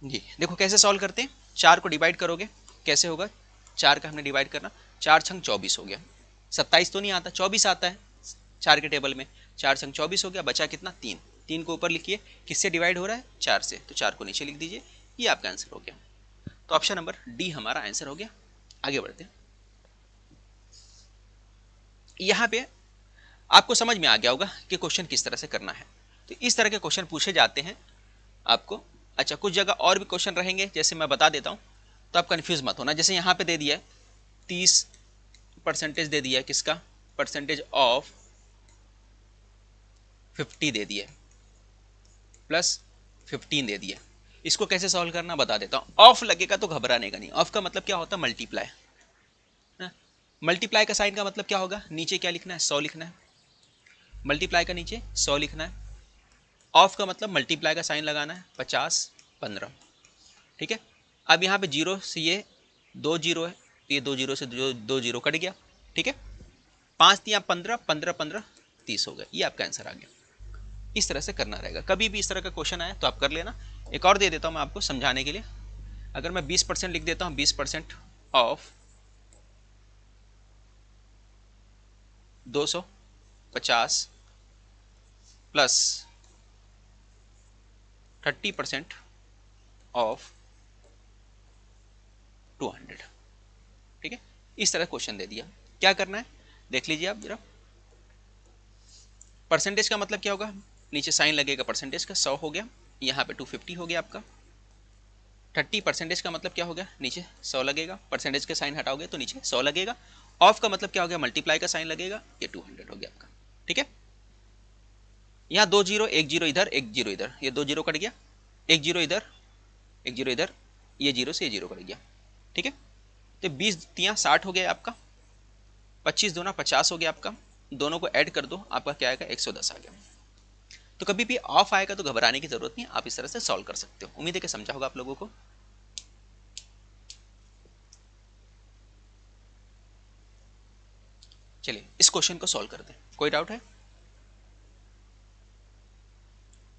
जी देखो कैसे सॉल्व करते हैं। 4 को डिवाइड करोगे, कैसे होगा? 4 का हमने डिवाइड करना, 4 छंग 24 हो गया। 27 तो नहीं आता, 24 आता है 4 के टेबल में। 4 छंग 24 हो गया, बचा कितना? 3। 3 को ऊपर लिखिए, किससे डिवाइड हो रहा है? 4 से, तो 4 को नीचे लिख दीजिए। ये आपका आंसर हो गया। तो ऑप्शन नंबर डी हमारा आंसर हो गया। आगे बढ़ते हैं। यहाँ पे आपको समझ में आ गया होगा कि क्वेश्चन किस तरह से करना है। तो इस तरह के क्वेश्चन पूछे जाते हैं आपको। अच्छा, कुछ जगह और भी क्वेश्चन रहेंगे, जैसे मैं बता देता हूँ, तो आप कंफ्यूज मत होना। जैसे यहाँ पे दे दिया है 30 परसेंटेज दे दिया है, किसका, परसेंटेज ऑफ 50 दे दिया, प्लस 15 दे दिया। इसको कैसे सॉल्व करना बता देता हूँ। ऑफ लगेगा तो घबराने का नहीं। ऑफ का मतलब क्या होता है, मल्टीप्लाई। मल्टीप्लाई का साइन का मतलब क्या होगा, नीचे क्या लिखना है, 100 लिखना है। मल्टीप्लाई का नीचे 100 लिखना है। ऑफ का मतलब मल्टीप्लाई का साइन लगाना है, 50 15। ठीक है। अब यहाँ पे जीरो से ये 2 जीरो है, तो ये 2 जीरो से जो 2 जीरो कट गया। ठीक है। 5 तिया 15, 15 15 30 हो गया। ये आपका आंसर आ गया। इस तरह से करना रहेगा। कभी भी इस तरह का क्वेश्चन आए तो आप कर लेना। एक और दे देता हूँ मैं आपको समझाने के लिए। अगर मैं 20% लिख देता हूँ, 20% ऑफ 250 प्लस 30% ऑफ 200। ठीक है। इस तरह क्वेश्चन दे दिया। क्या करना है देख लीजिए आप जरा। परसेंटेज का मतलब क्या होगा, नीचे साइन लगेगा परसेंटेज का, 100 हो गया, यहाँ पे 250 हो गया आपका। 30% का मतलब क्या हो गया, नीचे 100 लगेगा, परसेंटेज के साइन हटाओगे तो नीचे 100 लगेगा। ऑफ का मतलब क्या हो गया, मल्टीप्लाई का साइन लगेगा, ये 200 हो गया आपका। ठीक है। यहाँ 2 जीरो, 1 जीरो इधर, 1 जीरो इधर, ये 2 जीरो कट गया, 1 जीरो इधर, 1 जीरो इधर, ये जीरो से ये जीरो कट गया। ठीक है। तो 20 तिया 60 हो गया आपका, 25 दूना 50 हो गया आपका। दोनों को ऐड कर दो, आपका क्या आएगा, 110 आ गया। तो कभी भी ऑफ आएगा तो घबराने की जरूरत नहीं, आप इस तरह से सॉल्व कर सकते हो। उम्मीद है कि समझा होगा आप लोगों को। चलिए इस क्वेश्चन को सॉल्व करते हैं। कोई डाउट है,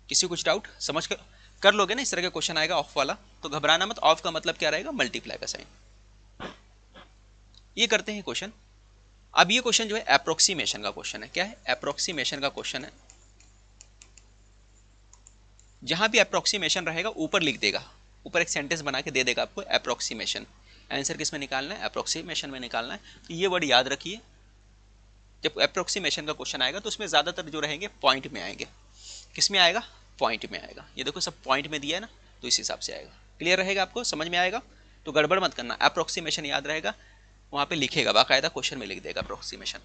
किसी कुछ डाउट, समझ कर लोगे ना। इस तरह का क्वेश्चन आएगा ऑफ वाला तो घबराना मत। ऑफ का मतलब क्या रहेगा, मल्टीप्लाई का साइन। ये करते हैं क्वेश्चन। अब ये क्वेश्चन जो है अप्रोक्सीमेशन का क्वेश्चन है। क्या है, अप्रोक्सीमेशन का क्वेश्चन है। जहां भी अप्रोक्सीमेशन रहेगा ऊपर लिख देगा, ऊपर एक सेंटेंस बना के दे देगा आपको, अप्रोक्सीमेशन। आंसर किस में निकालना है, अप्रोक्सीमेशन में निकालना है। तो ये वर्ड याद रखिए। जब अप्रोक्सीमेशन का क्वेश्चन आएगा तो उसमें ज्यादातर जो रहेंगे पॉइंट में आएंगे। किस में आएगा, पॉइंट में आएगा। ये देखो सब पॉइंट में दिया है ना, तो इस हिसाब से आएगा। क्लियर रहेगा, आपको समझ में आएगा। तो गड़बड़ मत करना, अप्रोक्सीमेशन याद रहेगा, वहां पे लिखेगा बाकायदा, क्वेश्चन में लिख देगा अप्रोक्सीमेशन।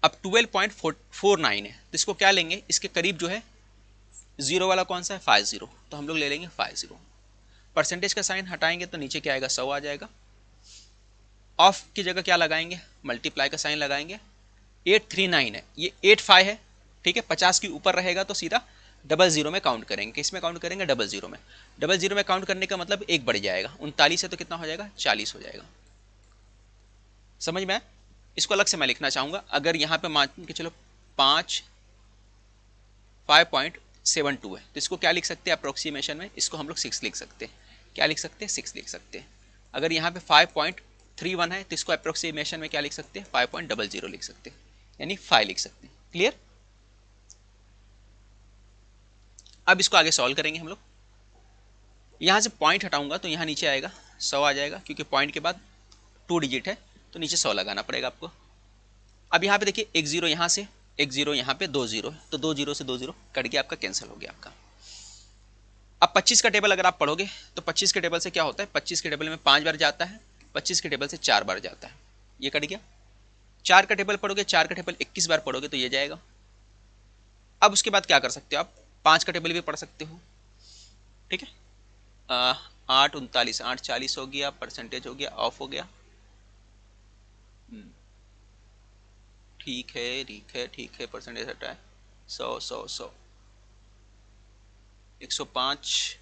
अब 12.49 है, तो इसको क्या लेंगे, इसके करीब जो है जीरो वाला कौन सा है, 50, तो हम लोग ले लेंगे 50। परसेंटेज का साइन हटाएंगे तो नीचे क्या आएगा, 100 आ जाएगा। ऑफ की जगह क्या लगाएंगे, मल्टीप्लाई का साइन लगाएंगे। 839 है, ये 85 है। ठीक है। 50 के ऊपर रहेगा तो सीधा डबल जीरो में काउंट करेंगे। किस में काउंट करेंगे, डबल जीरो में। डबल जीरो में काउंट करने का मतलब एक बढ़ जाएगा, 39 है तो कितना हो जाएगा, 40 हो जाएगा। समझ में आया। इसको अलग से मैं लिखना चाहूंगा। अगर यहाँ पे मान के चलो 5.72 है तो इसको क्या लिख सकते हैं अप्रोक्सीमेशन में, इसको हम लोग 6 लिख सकते हैं। क्या लिख सकते हैं, 6 लिख सकते हैं। अगर यहाँ पे 5.31 है तो इसको अप्रोक्सीमेशन में क्या लिख सकते हैं, 5.00 लिख सकते हैं, यानी 5 लिख सकते हैं। क्लियर। अब इसको आगे सॉल्व करेंगे हम लोग। यहाँ से पॉइंट हटाऊंगा तो यहाँ नीचे आएगा 100 आ जाएगा, क्योंकि पॉइंट के बाद 2 डिजिट है तो नीचे 100 लगाना पड़ेगा आपको। अब यहाँ पे देखिए 1 जीरो यहाँ से, 1 जीरो यहाँ पे, 2 जीरो है, तो 2 जीरो से 2 जीरो कट गया आपका, कैंसिल हो गया आपका। अब 25 का टेबल अगर आप पढ़ोगे तो 25 के टेबल से क्या होता है, 25 के टेबल में 5 बार जाता है, 25 के टेबल से 4 बार जाता है, ये कट गया। 4 का टेबल पढ़ोगे, 4 का टेबल 21 बार पढ़ोगे तो ये जाएगा। अब उसके बाद क्या कर सकते हो आप, 5 का टेबल भी पढ़ सकते हो। ठीक है। 8 39, 8 40 हो गया, परसेंटेज हो गया, ऑफ हो गया। ठीक है ठीक है ठीक है, परसेंटेज हटा है, 100 100 100, 105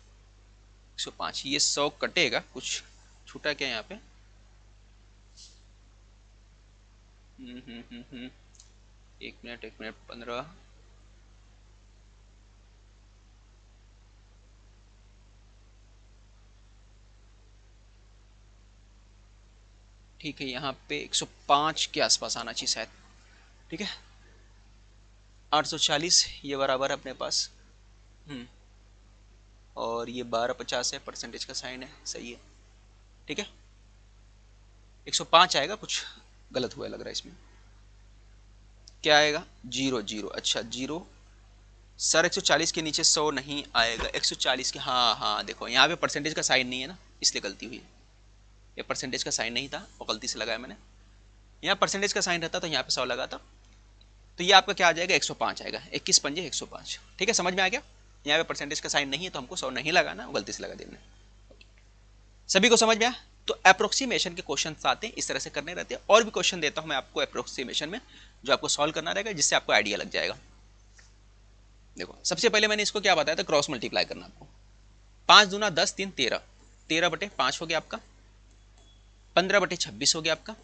105, ये 100 कटेगा, कुछ छूटा क्या यहाँ पे। एक मिनट 15, ठीक है। यहाँ पे 105 के आसपास आना चाहिए शायद। ठीक है। 840 ये बराबर है अपने पास। और ये 1250 है, परसेंटेज का साइन है, सही है। ठीक है। 105 आएगा, कुछ गलत हुआ लग रहा है इसमें। क्या आएगा, जीरो जीरो, अच्छा जीरो सर। 140 के नीचे 100 नहीं आएगा, 140 के, हाँ हाँ देखो यहाँ पे परसेंटेज का साइन नहीं है ना, इसलिए गलती हुई है। ये परसेंटेज का साइन नहीं था, वो गलती से लगाया मैंने। यहाँ परसेंटेज का साइन रहता तो यहाँ पे 100 लगा था, तो ये आपका क्या आ जाएगा 105 आएगा, 21 पंजे 105। ठीक है, समझ में आ गया। यहाँ पे परसेंटेज का साइन नहीं है तो हमको 100 नहीं लगाना, गलती से लगा देना। सभी को समझ में आया। तो अप्रोक्सीमेशन के क्वेश्चन आते हैं, इस तरह से करने रहते हैं। और भी क्वेश्चन देता हूं मैं आपको अप्रोक्सीमेशन में, जो आपको सॉल्व करना रहेगा, जिससे आपको आइडिया लग जाएगा। देखो सबसे पहले मैंने इसको क्या बताया था, क्रॉस मल्टीप्लाई करना आपको। 5 दूना 10, 3 13, 13/5 हो गया आपका, 15/26 हो गया आपका।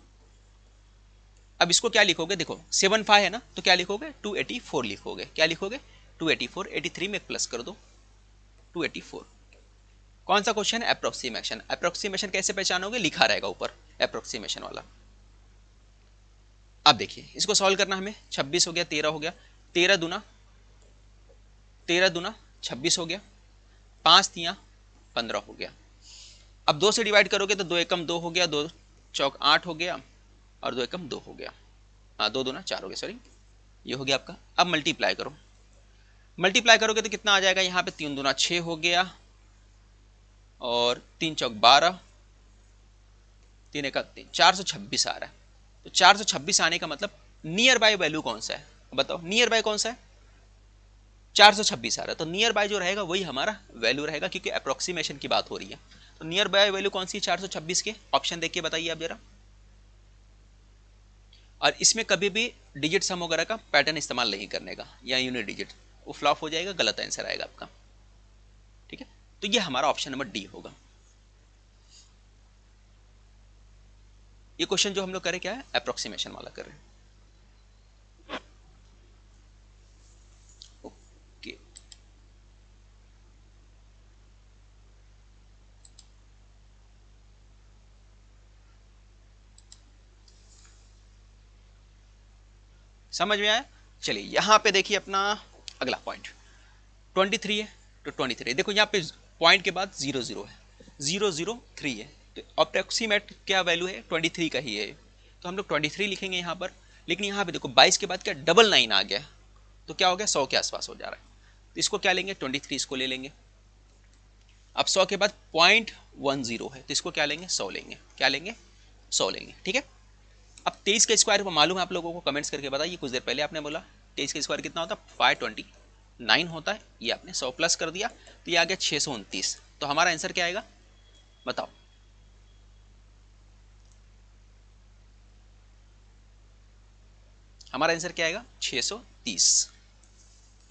अब इसको क्या लिखोगे, देखो 75 है ना, तो क्या लिखोगे 284 लिखोगे। क्या लिखोगे 284, 83 में प्लस कर दो 284। कौन सा क्वेश्चन है, अप्रोक्सीमेशन। अप्रोक्सीमेशन कैसे पहचानोगे, लिखा रहेगा ऊपर अप्रोक्सीमेशन वाला। अब देखिए इसको सॉल्व करना हमें, 26 हो गया, 13 हो गया, 13 दूना 26 हो गया, 5 3 15 हो गया। अब 2 से डिवाइड करोगे तो 2 एकम 2 हो गया, 2 चौक 8 हो गया, और 2 एकम 2 हो गया, हाँ 2 दूना 4 हो गया, सॉरी ये हो गया आपका। अब मल्टीप्लाई करो, मल्टीप्लाई करोगे तो कितना आ जाएगा, यहाँ पे 3 दूना 6 हो गया, और 3 चौक 12, 3 एक 3, 426 आ रहा है। तो 426 आने का मतलब नियर बाय वैल्यू कौन सा है, बताओ नियर बाय कौन सा है, 426 आ रहा है। तो नियर बाय जो रहेगा वही हमारा वैल्यू रहेगा, क्योंकि अप्रोक्सीमेशन की बात हो रही है। तो नियर बाय वैल्यू कौन सी है, 426 के। ऑप्शन देख के बताइए आप जरा। और इसमें कभी भी डिजिट सम वगैरह का पैटर्न इस्तेमाल नहीं करने का, या यूनिट डिजिट, वो फ्लॉप हो जाएगा, गलत आंसर आएगा आपका। ठीक है, तो ये हमारा ऑप्शन नंबर डी होगा। ये क्वेश्चन जो हम लोग करें क्या है, अप्रोक्सीमेशन वाला कर रहे हैं। ओके, समझ में आया। चलिए यहां पे देखिए अपना अगला पॉइंट 23 है, तो 23 देखो यहाँ पे पॉइंट के बाद 0 0 है, 0 0 3 है, तो अप्रोक्सीमेट क्या वैल्यू है 23 का ही है, तो हम लोग 23 लिखेंगे यहाँ पर। लेकिन यहाँ पे देखो 22 के बाद क्या 99 आ गया, तो क्या हो गया 100 के आसपास हो जा रहा है। तो इसको क्या लेंगे 23, इसको ले लेंगे। अब 100 के बाद 0.10 है, तो इसको क्या लेंगे 100 लेंगे। क्या लेंगे 100 लेंगे। ठीक है, अब 23 का स्क्वायर मालूम है आप लोगों को, कमेंट्स करके बताइए। कुछ देर पहले आपने बोला 23 का स्क्वायर कितना होता है 529 होता है, ये आपने 100 प्लस कर दिया, तो ये आ गया 629। तो हमारा आंसर क्या आएगा बताओ, हमारा आंसर क्या आएगा 630।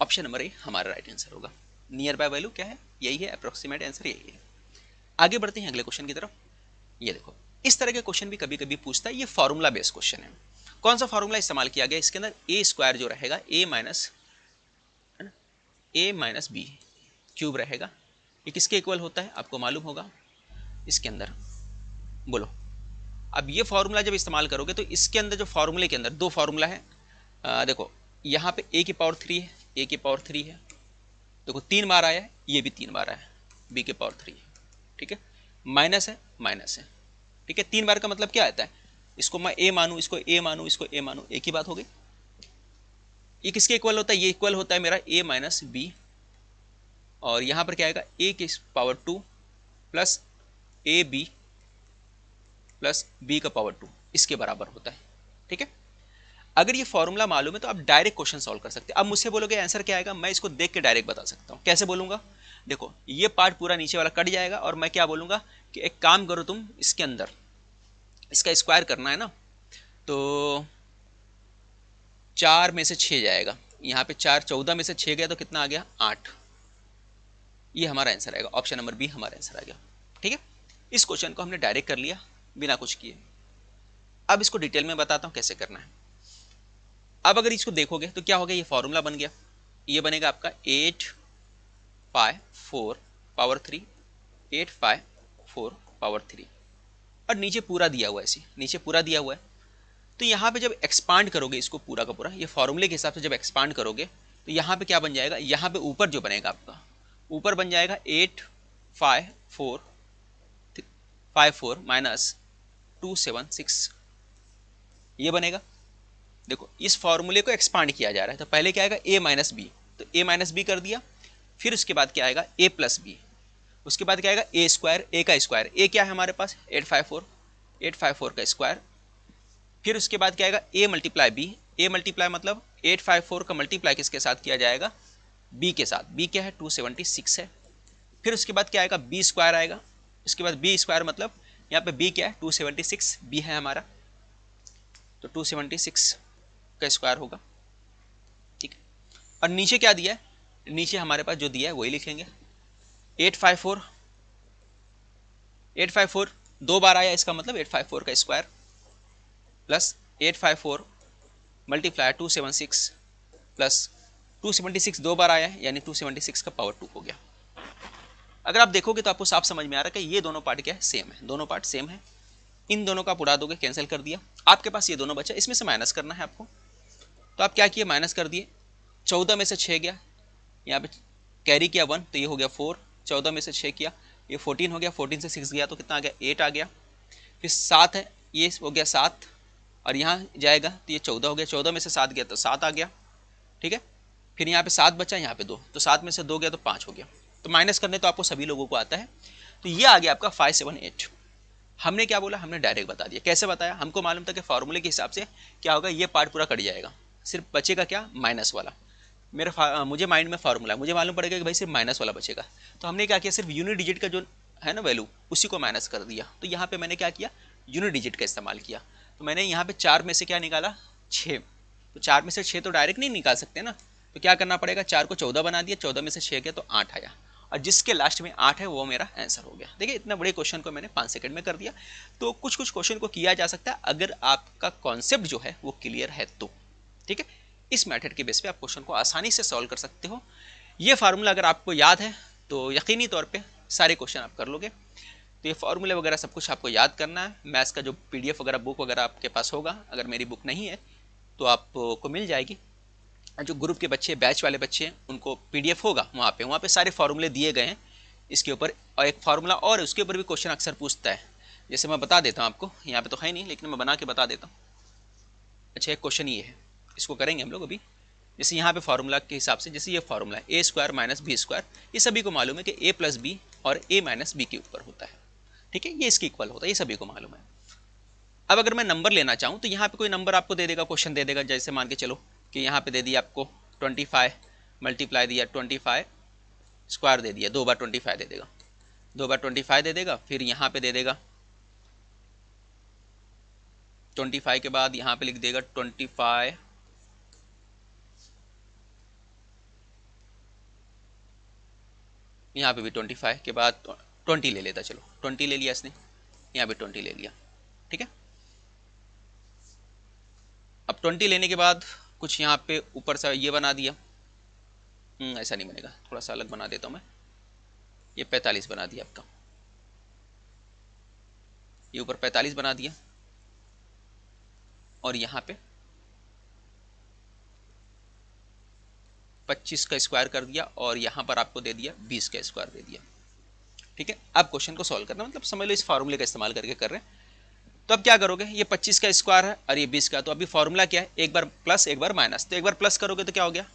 ऑप्शन नंबर ए हमारा राइट आंसर होगा। नियर बाय वैल्यू क्या है, यही है, अप्रोक्सीमेट आंसर यही है। आगे बढ़ते हैं अगले क्वेश्चन की तरफ। ये देखो इस तरह के क्वेश्चन भी कभी कभी पूछता है, ये फॉर्मूला बेस्ड क्वेश्चन है। कौन सा फॉर्मूला इस्तेमाल किया गया इसके अंदर, ए स्क्वायर जो रहेगा ए माइनस बी क्यूब रहेगा, ये किसके इक्वल होता है आपको मालूम होगा इसके अंदर, बोलो। अब ये फॉर्मूला जब इस्तेमाल करोगे तो इसके अंदर जो फॉर्मूले के अंदर दो फॉर्मूला है, देखो यहाँ पे ए की पावर 3 है, ए की पावर 3 है, देखो 3 बार आया है, ये भी 3 बार आया है, बी की पावर 3 है। ठीक है, माइनस है माइनस है। ठीक है, 3 बार का मतलब क्या आता है, इसको मैं ए मानूं, इसको ए मानूं, इसको ए मानूं, एक ही बात हो गई। ये किसके इक्वल होता है, ये इक्वल होता है मेरा ए माइनस बी, और यहां पर क्या आएगा ए की power 2 plus A B plus B का पावर 2, इसके बराबर होता है। ठीक है, अगर ये फॉर्मूला मालूम है तो आप डायरेक्ट क्वेश्चन सॉल्व कर सकते हैं। अब मुझसे बोलोगे आंसर क्या आएगा, मैं इसको देख के डायरेक्ट बता सकता हूं। कैसे बोलूंगा, देखो ये पार्ट पूरा नीचे वाला कट जाएगा, और मैं क्या बोलूंगा कि एक काम करो तुम, इसके अंदर इसका स्क्वायर करना है ना, तो 4 में से 6 जाएगा, यहाँ पे 4 14 में से 6 गया तो कितना आ गया 8। ये हमारा आंसर आएगा, ऑप्शन नंबर बी हमारा आंसर आ गया। ठीक है, इस क्वेश्चन को हमने डायरेक्ट कर लिया बिना कुछ किए। अब इसको डिटेल में बताता हूँ कैसे करना है। अब अगर इसको देखोगे तो क्या हो गया, ये फॉर्मूला बन गया, ये बनेगा आपका 8 पावर 3, 8 पावर 3, और नीचे पूरा दिया हुआ है, ऐसे नीचे पूरा दिया हुआ है। तो यहाँ पे जब एक्सपांड करोगे इसको पूरा का पूरा, ये फॉर्मूले के हिसाब से जब एक्सपांड करोगे तो यहाँ पे क्या बन जाएगा, यहाँ पे ऊपर जो बनेगा आपका, ऊपर बन जाएगा 854 माइनस 276, ये बनेगा। देखो इस फॉर्मूले को एक्सपांड किया जा रहा है, तो पहले क्या आएगा ए माइनस बी, तो ए माइनस बी कर दिया, फिर उसके बाद क्या आएगा ए प्लस बी, उसके बाद क्या आएगा ए स्क्वायर, ए का स्क्वायर, ए क्या है हमारे पास 854, 854 का स्क्वायर, फिर उसके बाद क्या आएगा a multiply b, a multiply मतलब 854 का मल्टीप्लाई किसके साथ किया जाएगा, b के साथ, b क्या है 276 है। फिर उसके बाद क्या आएगा b स्क्वायर आएगा, उसके बाद b स्क्वायर मतलब यहाँ पे b क्या है 276, b है हमारा, तो 276 का स्क्वायर होगा, ठीक है। और नीचे क्या दिया है, नीचे हमारे पास जो दिया है वही लिखेंगे, 854 दो बार आया, इसका मतलब 854 का स्क्वायर प्लस 854 मल्टीप्लाई 276 प्लस 276 दो बार आया है, यानी 276 का पावर 2 हो गया। अगर आप देखोगे तो आपको साफ समझ में आ रहा है कि ये दोनों पार्ट क्या है, सेम है, दोनों पार्ट सेम है। इन दोनों का आप उड़ा दोगे, कैंसिल कर दिया, आपके पास ये दोनों बचा, इसमें से माइनस करना है आपको। तो आप क्या किए, माइनस कर दिए, 14 में से 6 गया, यहाँ पे कैरी किया 1 तो ये हो गया 4, 14 में से 6 किया ये 14 हो गया, 14 से 6 गया तो कितना आ गया 8 आ गया, फिर 7 है ये हो गया 7, और यहाँ जाएगा तो ये 14 हो गया, 14 में से 7 गया तो 7 आ गया, ठीक है। फिर यहाँ पे 7 बचा, यहाँ पे 2, तो 7 में से 2 गया तो 5 हो गया। तो माइनस करने तो आपको सभी लोगों को आता है। तो ये आ गया आपका 578। हमने क्या बोला, हमने डायरेक्ट बता दिया। कैसे बताया, हमको मालूम था कि फॉर्मूले के हिसाब से क्या होगा, ये पार्ट पूरा कट जाएगा, सिर्फ बचेगा क्या, माइनस वाला। मुझे माइंड में फार्मूला, मुझे मालूम पड़ेगा कि भाई सिर्फ माइनस वाला बचेगा। तो हमने क्या किया, सिर्फ यूनिट डिजिट का जो है ना वैल्यू, उसी को माइनस कर दिया। तो यहाँ पे मैंने क्या किया, यूनिट डिजिट का इस्तेमाल किया। तो मैंने यहाँ पे 4 में से क्या निकाला, 6। तो 4 में से 6 तो डायरेक्ट नहीं निकाल सकते ना, तो क्या करना पड़ेगा, 4 को 14 बना दिया, 14 में से 6 गया तो 8 आया, और जिसके लास्ट में 8 है वो मेरा आंसर हो गया। देखिए इतना बड़े क्वेश्चन को मैंने 5 सेकंड में कर दिया। तो कुछ कुछ क्वेश्चन को किया जा सकता है अगर आपका कॉन्सेप्ट जो है वो क्लियर है तो, ठीक है। इस मेथड के बेस पे आप क्वेश्चन को आसानी से सॉल्व कर सकते हो। ये फार्मूला अगर आपको याद है तो यकीनी तौर पे सारे क्वेश्चन आप कर लोगे। तो ये फार्मूले वगैरह सब कुछ आपको याद करना है। मैथ्स का जो पीडीएफ वगैरह बुक वगैरह आपके पास होगा, अगर मेरी बुक नहीं है तो आपको मिल जाएगी। जो ग्रुप के बच्चे, बैच वाले बच्चे हैं, उनको पीडीएफ होगा, वहाँ पे सारे फार्मूले दिए गए हैं इसके ऊपर। और एक फार्मूला और उसके ऊपर भी क्वेश्चन अक्सर पूछता है, जैसे मैं बता देता हूँ आपको, यहाँ पे तो है नहीं लेकिन मैं बना के बता देता हूँ। अच्छा एक क्वेश्चन ये है, इसको करेंगे हम लोग अभी। जैसे यहाँ पे फार्मूला के हिसाब से, जैसे ये फार्मूला है ए स्क्वायर माइनस बी स्क्वायर, ये सभी को मालूम है कि ए प्लस बी और ए माइनस बी के ऊपर होता है, ठीक है, ये इसके इक्वल होता है, ये सभी को मालूम है। अब अगर मैं नंबर लेना चाहूँ तो यहाँ पे कोई नंबर आपको दे देगा, क्वेश्चन दे देगा, जैसे मान के चलो कि यहाँ पे दे दिया आपको 25 मल्टीप्लाई दिया 25 स्क्वायर दे दिया, 2 बार 25 दे देगा, 2 बार 25 दे देगा, फिर यहाँ पे दे देगा 25 के बाद यहाँ पे लिख देगा 25, यहाँ पे भी 25 के बाद 20 ले लेता, चलो 20 ले लिया इसने, यहाँ पे 20 ले लिया, ठीक है। अब 20 लेने के बाद कुछ यहाँ पे ऊपर से ये बना दिया, ऐसा नहीं बनेगा, थोड़ा सा अलग बना देता हूँ मैं, ये 45 बना दिया आपका, ये ऊपर 45 बना दिया, और यहाँ पे 25 का स्क्वायर कर दिया, और यहाँ पर आपको दे दिया 20 का स्क्वायर दे दिया, ठीक है। अब क्वेश्चन को सॉल्व करना मतलब समझ लो इस फार्मूले का इस्तेमाल करके कर रहे हैं। तो अब क्या करोगे, ये 25 का स्क्वायर है और ये 20 का, तो अभी फार्मूला क्या है, एक बार प्लस एक बार माइनस। तो एक बार प्लस करोगे तो क्या हो गया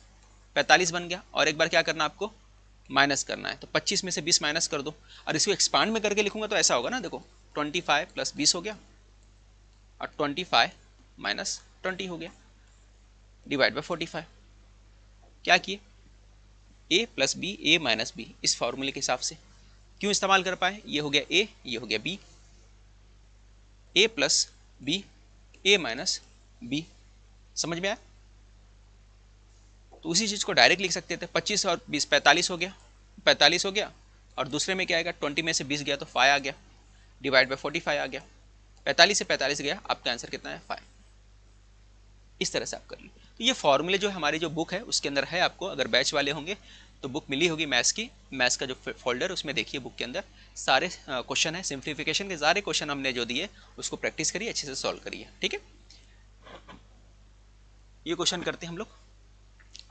45 बन गया, और एक बार क्या करना आपको माइनस करना है। तो 25 में से 20 माइनस कर दो, और इसको एक्सपांड में करके लिखूंगा तो ऐसा होगा ना, देखो 25 प्लस 20 हो गया, और 25 माइनस 20 हो गया, डिवाइड बाई 45। क्या किए, ए प्लस बी, ए माइनस बी, इस फार्मूले के हिसाब से क्यों इस्तेमाल कर पाए, ये हो गया ए, ये हो गया बी, ए प्लस बी, ए माइनस बी, समझ में आया। तो उसी चीज को डायरेक्ट लिख सकते थे, 25 और 20 45 हो गया, 45 हो गया, और दूसरे में क्या आएगा 20 में से 20 गया तो 5 आ गया, डिवाइड बाई 45 आ गया, 45 से 45 गया, आपका आंसर कितना है 5। इस तरह से आप कर लीजिए। तो ये फॉर्मूले जो हमारी जो बुक है उसके अंदर है, आपको अगर बैच वाले होंगे तो बुक मिली होगी मैथ्स की, मैथ्स का जो फोल्डर उसमें देखिए, बुक के अंदर सारे क्वेश्चन है, सिंप्लीफिकेशन के सारे क्वेश्चन हमने जो दिए उसको प्रैक्टिस करिए, अच्छे से सॉल्व करिए, ठीक है। ये क्वेश्चन करते हैं हम लोग।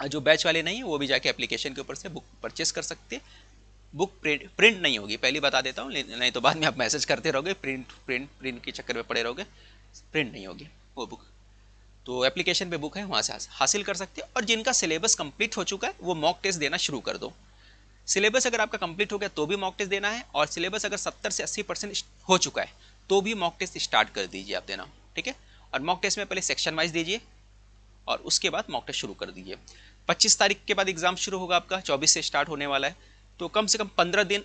जो बैच वाले नहीं है वो भी जाके एप्लीकेशन के ऊपर से बुक परचेस कर सकते हैं। बुक प्रिंट नहीं होगी, पहले बता देता हूँ, नहीं तो बाद में आप मैसेज करते रहोगे, प्रिंट के चक्कर में पड़े रहोगे, प्रिंट नहीं होगी वो बुक। तो एप्लीकेशन पे बुक है, वहाँ से हासिल कर सकते हैं। और जिनका सिलेबस कंप्लीट हो चुका है वो मॉक टेस्ट देना शुरू कर दो। सिलेबस अगर आपका कंप्लीट हो गया तो भी मॉक टेस्ट देना है, और सिलेबस अगर 70 से 80% हो चुका है तो भी मॉक टेस्ट स्टार्ट कर दीजिए आप देना, ठीक है। और मॉक टेस्ट में पहले सेक्शन वाइज दीजिए और उसके बाद मॉक टेस्ट शुरू कर दीजिए। 25 तारीख के बाद एग्जाम शुरू होगा आपका, 24 से स्टार्ट होने वाला है, तो कम से कम 15 दिन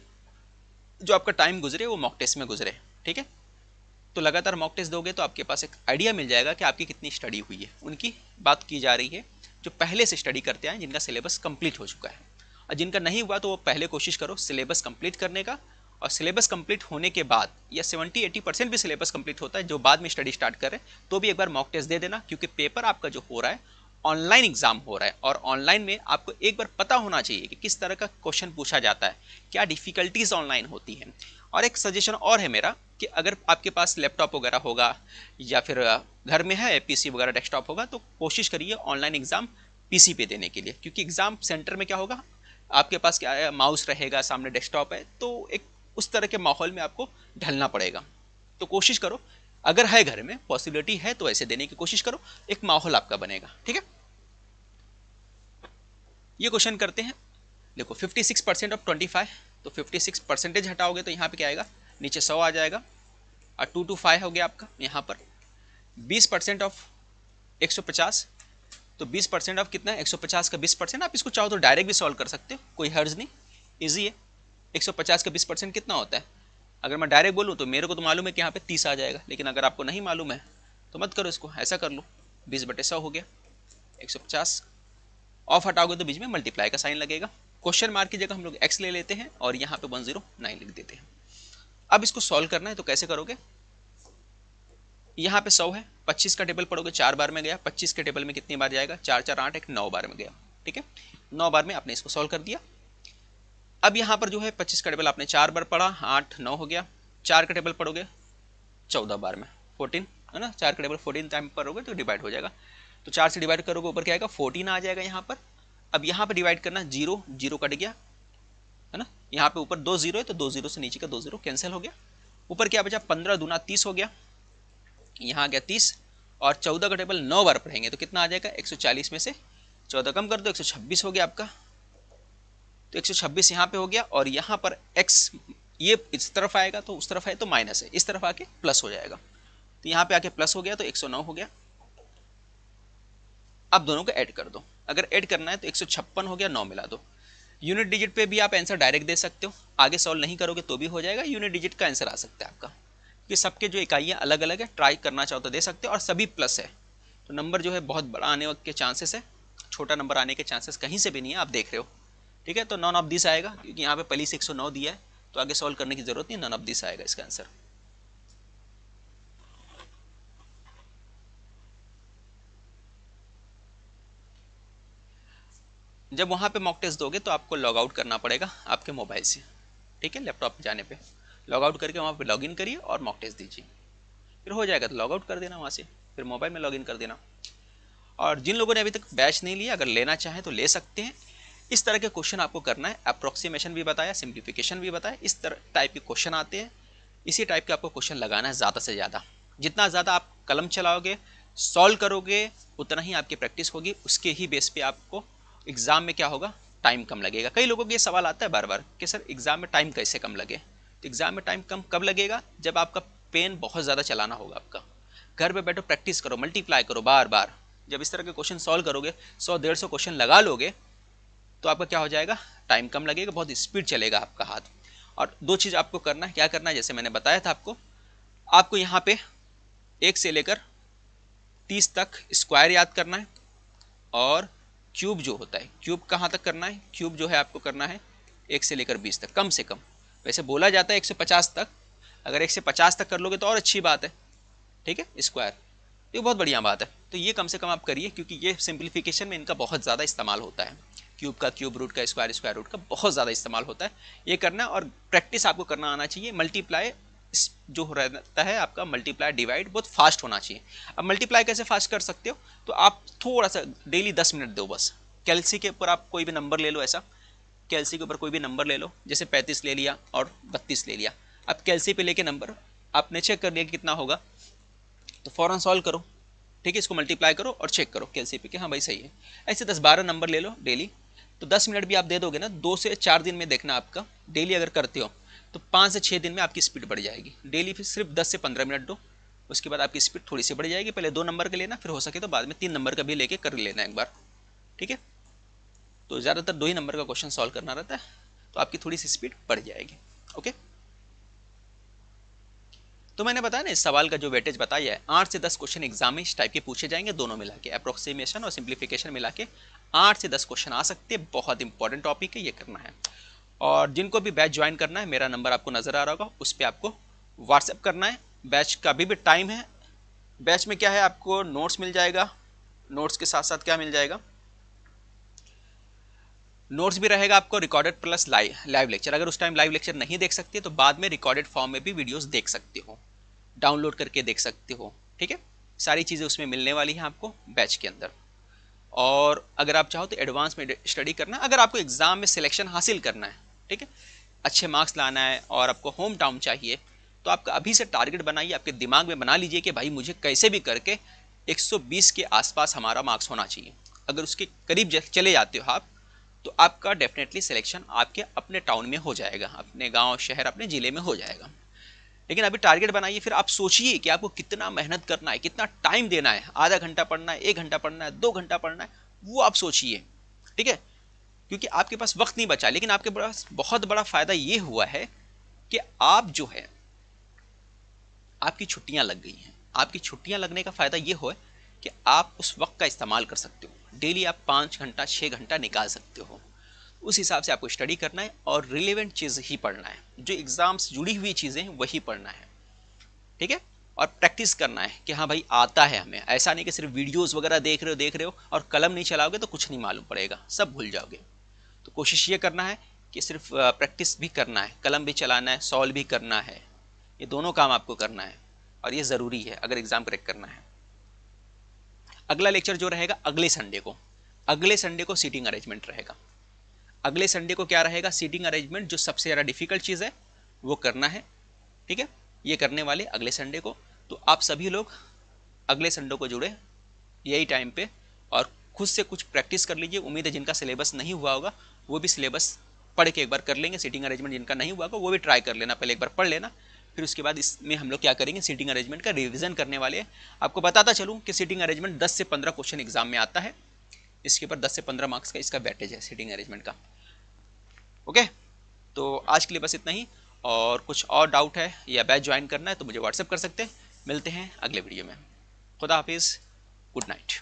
जो आपका टाइम गुजरे वो मॉक टेस्ट में गुजरे, ठीक है। तो लगातार मॉक टेस्ट दोगे तो आपके पास एक आइडिया मिल जाएगा कि आपकी कितनी स्टडी हुई है। उनकी बात की जा रही है जो पहले से स्टडी करते हैं, जिनका सिलेबस कंप्लीट हो चुका है, और जिनका नहीं हुआ तो वो पहले कोशिश करो सिलेबस कंप्लीट करने का। और सिलेबस कंप्लीट होने के बाद या 70-80% भी सिलेबस कंप्लीट होता है जो बाद में स्टडी स्टार्ट करें, तो भी एक बार मॉक टेस्ट दे देना, क्योंकि पेपर आपका जो हो रहा है ऑनलाइन एग्जाम हो रहा है, और ऑनलाइन में आपको एक बार पता होना चाहिए कि किस तरह का क्वेश्चन पूछा जाता है, क्या डिफिकल्टीज ऑनलाइन होती हैं। और एक सजेशन और है मेरा कि अगर आपके पास लैपटॉप वगैरह होगा या फिर घर में है पीसी वगैरह डेस्कटॉप होगा, तो कोशिश करिए ऑनलाइन एग्जाम पीसी पे देने के लिए, क्योंकि एग्जाम सेंटर में क्या होगा, आपके पास क्या है, माउस रहेगा, सामने डेस्कटॉप है, तो एक उस तरह के माहौल में आपको ढलना पड़ेगा। तो कोशिश करो, अगर है घर में पॉसिबिलिटी है तो ऐसे देने की कोशिश करो, एक माहौल आपका बनेगा, ठीक है। ये क्वेश्चन करते हैं, देखो 56% ऑफ 25, तो 56% हटाओगे तो यहाँ पे क्या आएगा, नीचे 100 आ जाएगा, और 2 to 5 हो गया आपका यहाँ पर। 20% ऑफ 150, तो 20% ऑफ कितना है, 150 का 20%। आप इसको चाहो तो डायरेक्ट भी सॉल्व कर सकते हो, कोई हर्ज नहीं, ईजी है। 150 का 20% कितना होता है, अगर मैं डायरेक्ट बोलूँ तो मेरे को तो मालूम है कि यहाँ पे 30 आ जाएगा, लेकिन अगर आपको नहीं मालूम है तो मत करो इसको, ऐसा कर लो, 20/100 हो गया। 150 ऑफ हटाओगे तो बीच में मल्टीप्लाई का साइन लगेगा, क्वेश्चन मार्क की जगह हम लोग एक्स ले लेते हैं और यहाँ पे 109 लिख देते हैं। अब इसको सॉल्व करना है तो कैसे करोगे, यहाँ पे 100 है, 25 का टेबल पढ़ोगे 4 बार में गया, 25 के टेबल में कितनी बार जाएगा, 4 4 8, एक 9 बार में गया, ठीक है। 9 बार में आपने इसको सॉल्व कर दिया। अब यहाँ पर जो है 25 का टेबल आपने 4 बार पढ़ा, 8 9 हो गया, 4 का टेबल पढ़ोगे 14 बार में, 14 है ना, 4 का टेबल 14 टाइम पढ़ोगे तो डिवाइड हो जाएगा, तो 4 से डिवाइड करोगे ऊपर क्या आएगा, 14 आ जाएगा यहाँ पर। अब यहाँ पर डिवाइड करना, 0 0 कट गया है ना, यहाँ पे ऊपर 2 0 है तो 2 0 से नीचे का 2 0 कैंसिल हो गया, ऊपर क्या बचा, 15 दूना 30 हो गया, यहाँ आ गया 30, और 14 का टेबल 9 बार पढ़ेंगे तो कितना आ जाएगा, 140 में से 14 कम कर दो, 126 हो गया आपका, तो 126 यहाँ पे हो गया, और यहाँ पर x ये इस तरफ आएगा तो उस तरफ है तो माइनस है, इस तरफ आके प्लस हो जाएगा, तो यहाँ पे आके प्लस हो गया तो 109 हो गया। अब दोनों को ऐड कर दो, अगर ऐड करना है तो 156 हो गया, 9 मिला दो। यूनिट डिजिट पे भी आप आंसर डायरेक्ट दे सकते हो, आगे सॉल्व नहीं करोगे तो भी हो जाएगा, यूनिट डिजिट का आंसर आ सकता है आपका, कि सबके जो इकाइयाँ अलग अलग है, ट्राई करना चाहो तो दे सकते हो, और सभी प्लस है तो नंबर जो है बहुत बड़ा आने के चांसेस है, छोटा नंबर आने के चांसेस कहीं से भी नहीं है, आप देख रहे हो, ठीक है। तो नॉन ऑफ दिस आएगा, क्योंकि यहाँ पे पहले से 109 दिया है तो आगे सॉल्व करने की जरूरत नहीं, नॉन ऑफ दिस आएगा इसका आंसर। जब वहाँ पे मॉक टेस्ट दोगे तो आपको लॉग आउट करना पड़ेगा आपके मोबाइल से, ठीक है, लैपटॉप पे जाने पे लॉग आउट करके वहाँ पे लॉग इन करिए और मॉक टेस्ट दीजिए, फिर हो जाएगा तो लॉग आउट कर देना वहाँ से, फिर मोबाइल में लॉग इन कर देना। और जिन लोगों ने अभी तक बैच नहीं लिया, अगर लेना चाहें तो ले सकते हैं। इस तरह के क्वेश्चन आपको करना है, अप्रोक्सीमेशन भी बताया, सिंप्लीफिकेशन भी बताया, इस तरह टाइप के क्वेश्चन आते हैं, इसी टाइप के आपको क्वेश्चन लगाना है ज़्यादा से ज़्यादा। जितना ज़्यादा आप कलम चलाओगे, सॉल्व करोगे, उतना ही आपकी प्रैक्टिस होगी, उसके ही बेस पे आपको एग्ज़ाम में क्या होगा, टाइम कम लगेगा। कई लोगों को ये सवाल आता है बार बार कि सर एग्ज़ाम में टाइम कैसे कम लगे, तो एग्ज़ाम में टाइम कम कब लगेगा, जब आपका पेन बहुत ज़्यादा चलाना होगा आपका। घर पे बैठो, प्रैक्टिस करो, मल्टीप्लाई करो बार बार, जब इस तरह के क्वेश्चन सॉल्व करोगे, 100-150 क्वेश्चन लगा लोगे तो आपका क्या हो जाएगा, टाइम कम लगेगा, बहुत स्पीड चलेगा आपका हाथ। और दो चीज़ आपको करना है, क्या करना है, जैसे मैंने बताया था आपको यहाँ पे 1 से लेकर 30 तक स्क्वायर याद करना है, और क्यूब जो होता है, क्यूब कहाँ तक करना है, क्यूब जो है आपको करना है 1 से लेकर 20 तक, कम से कम। वैसे बोला जाता है 150 तक, अगर 150 तक कर लोगे तो और अच्छी बात है, ठीक है, स्क्वायर, ये बहुत बढ़िया बात है। तो ये कम से कम आप करिए, क्योंकि ये सिंप्लीफिकेशन में इनका बहुत ज़्यादा इस्तेमाल होता है, क्यूब का, क्यूब रूट का, स्क्वायर स्क्वायर रूट का बहुत ज़्यादा इस्तेमाल होता है, ये करना। और प्रैक्टिस आपको करना आना चाहिए। मल्टीप्लाई जो रहता है आपका, मल्टीप्लाई डिवाइड बहुत फास्ट होना चाहिए। अब मल्टीप्लाई कैसे फास्ट कर सकते हो, तो आप थोड़ा सा डेली 10 मिनट दो बस। कैलसी के ऊपर आप कोई भी नंबर ले लो, ऐसा कैलसी के ऊपर कोई भी नंबर ले लो, जैसे 35 ले लिया और 32 ले लिया। अब कैलसी पे लेके नंबर आपने चेक कर लिया कि कितना होगा, तो फ़ौरन सॉल्व करो, ठीक है, इसको मल्टीप्लाई करो और चेक करो कैलसी पे कि हाँ भाई सही है। ऐसे 10-12 नंबर ले लो डेली, तो 10 मिनट भी आप दे दोगे ना, 2 से 4 दिन में देखना आपका, डेली अगर करते हो तो 5 से 6 दिन में आपकी स्पीड बढ़ जाएगी। डेली फिर सिर्फ 10 से 15 मिनट दो, उसके बाद आपकी स्पीड थोड़ी सी बढ़ जाएगी। पहले 2 नंबर का लेना, फिर हो सके तो बाद में 3 नंबर का भी लेके कर लेना एक बार, ठीक है। तो ज़्यादातर 2 ही नंबर का क्वेश्चन सॉल्व करना रहता है, तो आपकी थोड़ी सी स्पीड बढ़ जाएगी। ओके, तो मैंने बताया ना इस सवाल का जो वेटेज बताया है, 8 से 10 क्वेश्चन एग्जाम में इस टाइप के पूछे जाएंगे, दोनों मिला के अप्रोक्सीमेशन और सिंप्लीफिकेशन मिला के 8 से 10 क्वेश्चन आ सकते हैं। बहुत इंपॉर्टेंट टॉपिक है, ये करना है। और जिनको भी बैच ज्वाइन करना है, मेरा नंबर आपको नजर आ रहा होगा, उस पर आपको व्हाट्सएप करना है। बैच का अभी भी टाइम है। बैच में क्या है, आपको नोट्स मिल जाएगा, नोट्स के साथ साथ क्या मिल जाएगा, नोट्स भी रहेगा आपको, रिकॉर्डेड प्लस लाइव लेक्चर। अगर उस टाइम लाइव लेक्चर नहीं देख सकते तो बाद में रिकॉर्डेड फॉर्म में भी वीडियोस देख सकते हो, डाउनलोड करके देख सकते हो, ठीक है। सारी चीज़ें उसमें मिलने वाली हैं आपको बैच के अंदर। और अगर आप चाहो तो एडवांस में स्टडी करना, अगर आपको एग्जाम में सिलेक्शन हासिल करना है, ठीक है, अच्छे मार्क्स लाना है और आपको होम टाउन चाहिए, तो आपका अभी से टारगेट बनाइए, आपके दिमाग में बना लीजिए कि भाई मुझे कैसे भी करके 120 के आसपास हमारा मार्क्स होना चाहिए। अगर उसके करीब चले जाते हो आप, तो आपका डेफिनेटली सिलेक्शन आपके अपने टाउन में हो जाएगा, अपने गांव शहर अपने ज़िले में हो जाएगा। लेकिन अभी टारगेट बनाइए, फिर आप सोचिए कि आपको कितना मेहनत करना है, कितना टाइम देना है, आधा घंटा पढ़ना है, 1 घंटा पढ़ना है, 2 घंटा पढ़ना है, वो आप सोचिए, ठीक है। क्योंकि आपके पास वक्त नहीं बचा, लेकिन आपके पास बहुत बड़ा फायदा ये हुआ है कि आप जो है, आपकी छुट्टियां लग गई हैं। आपकी छुट्टियां लगने का फायदा ये हुआ कि आप उस वक्त का इस्तेमाल कर सकते हो। डेली आप 5 घंटा 6 घंटा निकाल सकते हो। उस हिसाब से आपको स्टडी करना है और रिलेवेंट चीज़ ही पढ़ना है, जो एग्जाम से जुड़ी हुई चीज़ें हैं वही पढ़ना है, ठीक है। और प्रैक्टिस करना है कि हाँ भाई आता है हमें, ऐसा नहीं कि सिर्फ वीडियोस वगैरह देख रहे हो और कलम नहीं चलाओगे तो कुछ नहीं मालूम पड़ेगा, सब भूल जाओगे। तो कोशिश ये करना है कि सिर्फ प्रैक्टिस भी करना है, कलम भी चलाना है, सॉल्व भी करना है, ये दोनों काम आपको करना है और ये ज़रूरी है अगर एग्ज़ाम क्रैक करना है। अगला लेक्चर जो रहेगा अगले संडे को सीटिंग अरेंजमेंट रहेगा। अगले संडे को क्या रहेगा, सीटिंग अरेंजमेंट, जो सबसे ज़्यादा डिफिकल्ट चीज़ है वो करना है, ठीक है। ये करने वाले अगले संडे को। तो आप सभी लोग अगले संडे को जुड़े यही टाइम पे और खुद से कुछ प्रैक्टिस कर लीजिए। उम्मीद है जिनका सिलेबस नहीं हुआ होगा वो भी सिलेबस पढ़ के एक बार कर लेंगे। सीटिंग अरेंजमेंट जिनका नहीं हुआ होगा वो भी ट्राई कर लेना, पहले एक बार पढ़ लेना, फिर उसके बाद इसमें हम लोग क्या करेंगे, सीटिंग अरेंजमेंट का रिवीजन करने वाले हैं। आपको बताता चलूँ कि सीटिंग अरेंजमेंट 10 से 15 क्वेश्चन एग्जाम में आता है, इसके ऊपर 10 से 15 मार्क्स का इसका वेटेज है सीटिंग अरेंजमेंट का। ओके, तो आज के लिए बस इतना ही। और कुछ और डाउट है या बैच ज्वाइन करना है तो मुझे व्हाट्सएप कर सकते हैं। मिलते हैं अगले वीडियो में। खुदा हाफिज़, गुड नाइट।